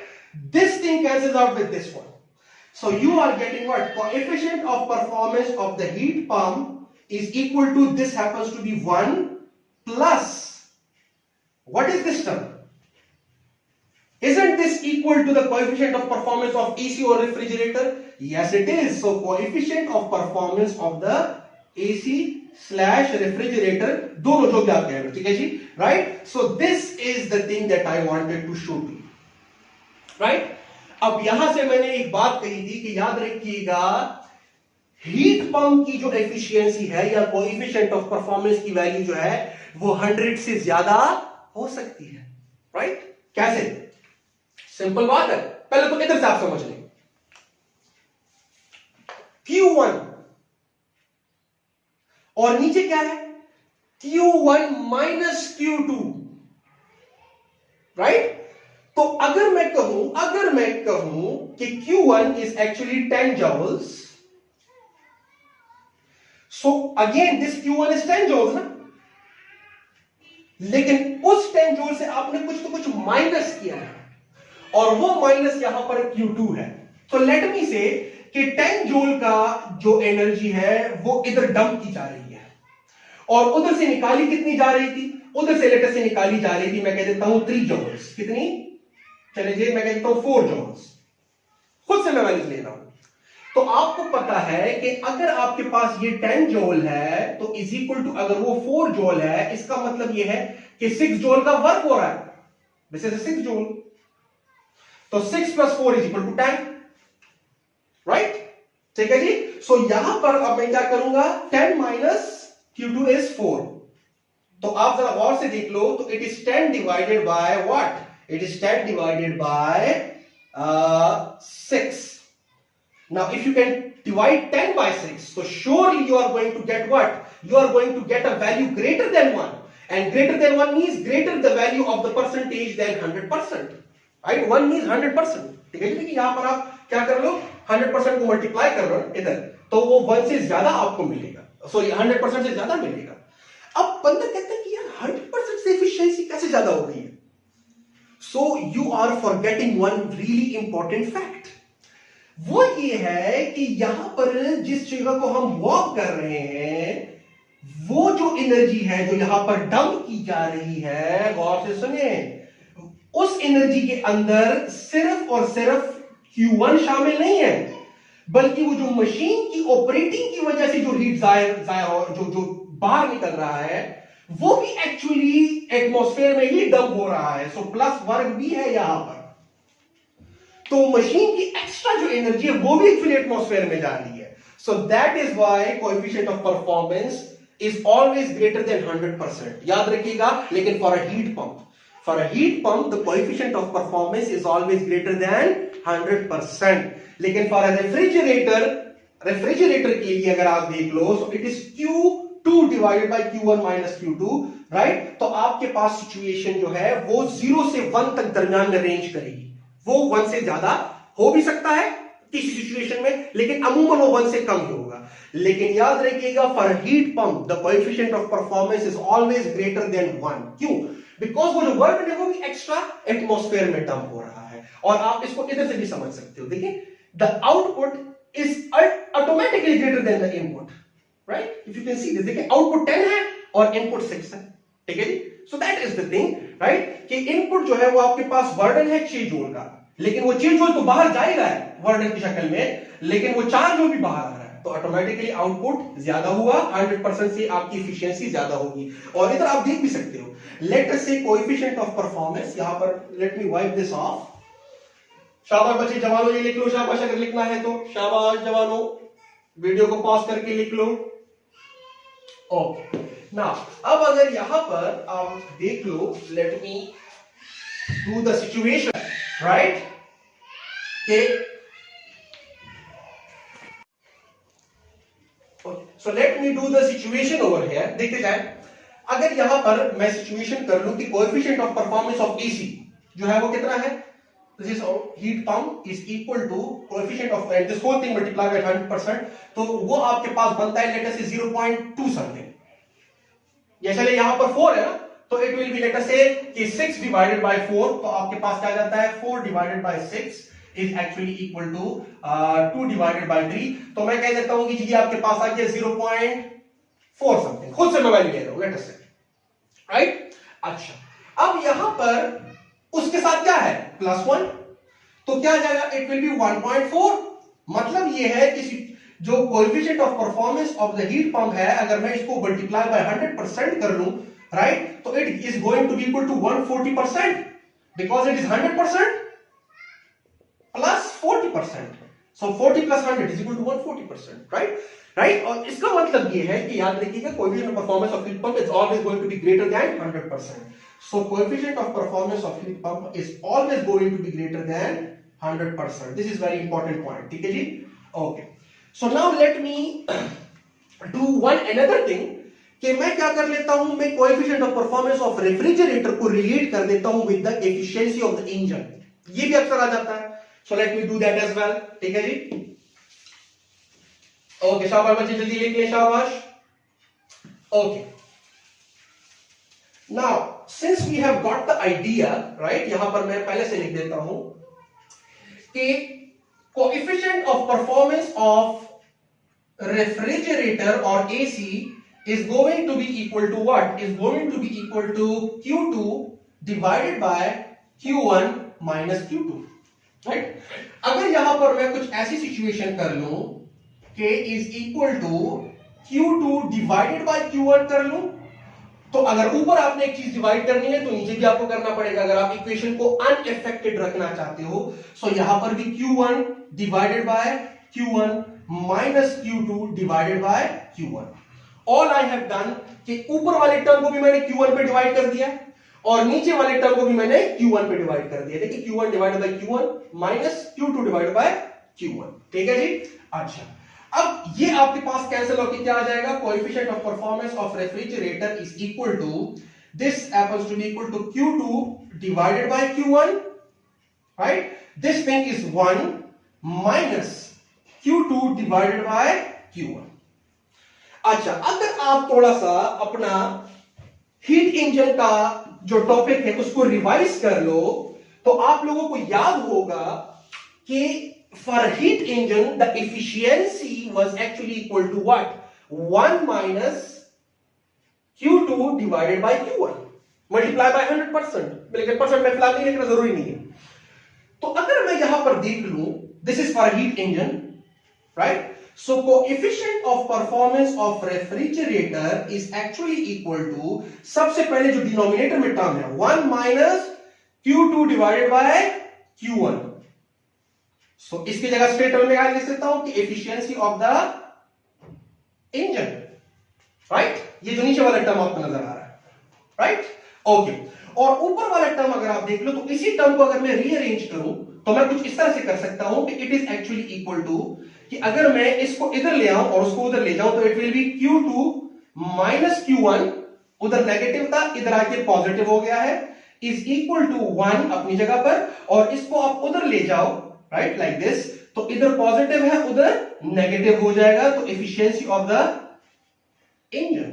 A: This thing cancels out with this one. So you are getting what? Coefficient of performance of the heat pump is equal to, this happens to be 1 plus, what is this term? Isn't this equal to the coefficient of performance of AC or refrigerator? Yes it is. So coefficient of performance of the AC slash refrigerator, दोनों जो भी आप कह रहे हो, ठीक है जी, right? So this is the thing that I wanted to show to you, right? अब यहां से मैंने एक बात कही थी कि याद रखिएगा, हीट पंप की जो एफिशिएंसी है या कोएफिशिएंट ऑफ परफॉर्मेंस की वैल्यू जो है वो 100 से ज्यादा हो सकती है, राइट? कैसे? सिंपल बात है, पहले तो इधर से आप समझ लें. Q1 और नीचे क्या है? Q1 minus Q2, right? तो अगर मैं कहूं कि Q1 is actually 10 joules, so again this Q1 is 10 joules ना, लेकिन उस 10 जूल से आपने कुछ तो कुछ माइनस किया है और वो माइनस यहां पर Q2 है. तो लेट मी से कि 10 जूल का जो एनर्जी है वो इधर डंप की जा रही है और उधर से निकाली कितनी जा रही थी, उधर से लेटर से निकाली जा रही थी, मैं कह देता हूं 3 जूल्स. कितनी? चले जी, मैं कह देता हूं 4 जूल्स. खुद से मैं वैल्यूज ले रहा हूं. तो आपको पता है कि अगर आपके पास ये 10 जूल है तो इज इक्वल टू, अगर वो 4 जूल है, इसका मतलब ये है कि 6 जूल का वर्क हो रहा है. दिस इज 6 जूल, तो 6 plus 4 is equal to 10, right? ठीक है जी. सो यहां पर अब मैं क्या करूंगा, 10 माइनस Q2 इज 4. तो आप जरा गौर से देख लो, तो it is 10 divided by what? It is 10 divided by 6. Now if you can divide 10 by 6, so surely you are going to get what? You are going to get a value greater than 1. And greater than 1 means greater the value of the percentage than 100%. Right? 1 means 100%. ठीक है जी, देखिए यहां पर आप क्या कर लो, 100% को multiply कर रहे हो इधर, तो वो 1 से ज्यादा आपको मिलेगा, सॉरी 100% से ज्यादा मिलेगा। अब बंदा कहता है कि यार 100% से एफिशिएंसी कैसे ज्यादा हो गई है? So you are forgetting one really important fact. वो ये है कि यहां पर जिस जगह को हम वॉक कर रहे हैं, वो जो एनर्जी है जो यहां पर डंप की जा रही है, गौर से सुनिए, उस एनर्जी के अंदर सिर्फ और सिर्फ Q1 शामिल नहीं है, बल्कि वो जो मशीन की ऑपरेटिंग की वजह से जो हीट जो बाहर निकल रहा है, वो भी एक्चुअली एटमॉस्फेयर में ही डंप हो रहा है। सो प्लस वर्क भी है यहां पर। तो मशीन की एक्स्ट्रा जो एनर्जी है वो भी एक्चुअली एटमॉस्फेयर में जा रही है। सो that is why coefficient of performance is always greater than 100%। याद रखिएगा, लेकिन for a heat pump, for a heat pump the coefficient of performance is always greater than 100%। लेकिन for a refrigerator के लिए अगर आप देख लो, so it is Q2 divided by Q1 minus Q2, right? तो आपके पास सिचुएशन जो है वो 0 से 1 तक दरमियान में रेंज करेगी। वो 1 से ज्यादा हो भी सकता है किसी सिचुएशन में, लेकिन अमूमन वो 1 से कम ही होगा। लेकिन याद रखिएगा, for heat pump the coefficient of performance is always greater than 1। क्यों? बिकॉज वो जो वर्क है वो भी एक्स्ट्रा एटमॉस्फेयर में डंप हो रहा है। और आप इसको इधर से भी समझ सकते हो, देखिए the output is automatically greater than the input, right? If you can see this, देखिए आउटपुट 10 है और इनपुट 6 है, ठीक है जी। So that is the thing, right, कि इनपुट जो है वो आपके पास बर्डन है 6 जूल का, लेकिन वो 6 जूल तो बाहर जा ही रहा है बर्डन की शक्ल में, लेकिन वो 4 जूल भी बाहर आ रहा है, तो ऑटोमेटिकली आउटपुट ज्यादा हुआ, 100% से आपकी एफिशिएंसी ज्यादा होगी। और इधर आप देख भी सकते हो, लेट अस से कोएफिशिएंट ऑफ परफॉर्मेंस, यहां पर let me wipe this of. शाबाश बच्चे, जवानों ये लिख लो, शाबाश, अगर लिखना है तो शाबाश जवानों, वीडियो को पॉज करके लिख लो। ओके, नाउ अब अगर यहां पर आप देख लो, let me do the situation, right, so let me do the situation over here। देखते जाए, अगर यहां पर मैं सिचुएशन कर लूं कि coefficient of performance of AC जो है वो कितना है, this heat pump is equal to coefficient of this whole thing multiply by 100%, तो वो आपके पास बनता है लेट अस से 0.2 समथिंग। जैसे यहां पर 4 है ना, तो it will be late us से कि 6 डिवाइडेड बाय 4, तो आपके पास क्या जाता है 4 divided by 6 is actually equal to 2 divided by 3। तो मैं कह देता हूं कि जी आपके पास आ गया 0.4 समथिंग, खुद से मैं वैल्यू ले रहा हूं, लेट अस से, राइट। अच्छा, अब यहां पर उसके साथ क्या है +1, तो क्या आ जाएगा, इट विल बी 1.4। मतलब ये है कि जो coefficient of performance of the heat pump है, अगर मैं इसको मल्टीप्लाई बाय 100% कर लूं, राइट, तो it is going to be equal to 140%, because it is 100% plus 40%, so 40 plus 100 is equal to 140%, right? और इसका मतलब ये है कि याद रखिएगा, coefficient of performance of heat pump is always going to be greater than 100%, so coefficient of performance of heat pump is always going to be greater than 100%। this is very important point, ठीक है जी। okay, so now let me do one another thing, कि मैं क्या कर लेता हूं, मैं coefficient of performance of refrigerator को रिलेट कर देता हूं with the efficiency of the engine. ये भी अक्सर आ जाता है, so let me do that as well, ठीक है जी। ओके, शाबाश बच्चे, जल्दी लिख लें, शाबाश। Okay, now since we have got the idea, right, यहां पर मैं पहले से लिख देता हूं कि coefficient of performance of refrigerator or AC is going to be equal to what? Is going to be equal to Q2 divided by Q1 minus Q2, right. अगर यहां पर मैं कुछ ऐसी सिचुएशन कर लूं कि is equal to Q2 divided by Q1 कर लूं, तो अगर ऊपर आपने एक चीज डिवाइड करनी है तो नीचे भी आपको करना पड़ेगा, अगर आप इक्वेशन को अनअफेक्टेड रखना चाहते हो। सो यहां पर भी Q1 divided by Q1 minus Q2 divided by Q1। All I have done कि ऊपर वाले टर्म को भी मैंने Q1 पे डिवाइड कर दिया और नीचे वाले टर्म को भी मैंने Q1 पे डिवाइड कर दिया। देखिए Q1 divided by Q1 minus Q2 divided by Q1, ठीक है जी। अच्छा, अब ये आपके पास कैंसिल होकर क्या आ जाएगा, coefficient of performance of refrigerator is equal to this happens to be equal to Q2 divided by Q1, right? This thing is 1 minus Q2 divided by Q1. अच्छा, अगर आप थोड़ा सा अपना हीट इंजन का जो टॉपिक है उसको रिवाइज कर लो तो आप लोगों को याद होगा कि for heat engine the efficiency was actually equal to what? 1 minus Q2 divided by Q1 multiply by 100%, लेकिन परसेंट में फिलहाल नहीं लिखना जरूरी नहीं है। तो अगर मैं यहां पर देख लूं, this is for heat engine, right? So coefficient of performance of refrigerator is actually equal to, सबसे पहले जो डिनोमिनेटर में टर्म है 1 minus Q2 divided by Q1। So इसकी जगह स्ट्रेट टर्म में लिख सकता हूं कि efficiency of the engine, right? ये जो नीचे वाला टर्म आपको नजर आ रहा है, राइट? ओके। और ऊपर वाला टर्म अगर आप देख लो तो इसी टर्म को अगर मैं रीअरेंज करूं तो मैं कुछ इस तरह से कर सकता हूं कि it is actually equal to, कि अगर मैं इसको इधर ले आऊं और उसको उधर ले जाऊं तो it will be Q2 minus Q1, उधर नेगेटिव था इधर आके पॉजिटिव हो गया है, इज इक्वल टू 1 अपनी जगह पर, और इसको आप उधर ले जाओ, राइट, लाइक दिस, तो इधर पॉजिटिव है उधर नेगेटिव हो जाएगा, तो efficiency of the engine.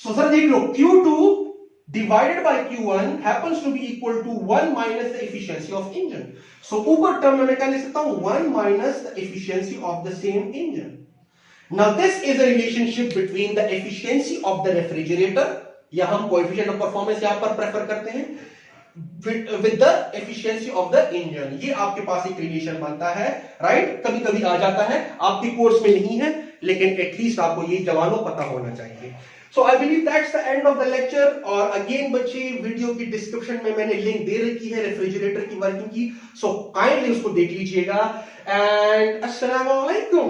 A: So sir देख लो, Q2 divided by Q1 happens to be equal to 1 minus the efficiency of engine. So ऊपर टर्म में मैं क्या लिख सकता हूं? 1 minus the efficiency of the same engine. Now this is a relationship between the efficiency of the refrigerator, या हम coefficient of performance यहां पर प्रेफर करते हैं, with the efficiency of the engine. ये आपके पास एक रिलेशन बनता है, राइट? कभी कभी आ जाता है, आपके कोर्स में नहीं है, लेकिन एटलीस्ट आपको ये जवानों पता होना चाहिए। So I believe that's the end of the lecture। और अगेन बच्चे, वीडियो की डिस्क्रिप्शन में मैंने लिंक दे रखी है रेफ्रिजरेटर की वर्किंग की, सो काइंडली उसको देख लीजिएगा। एंड अस्सलाम वालेकुम।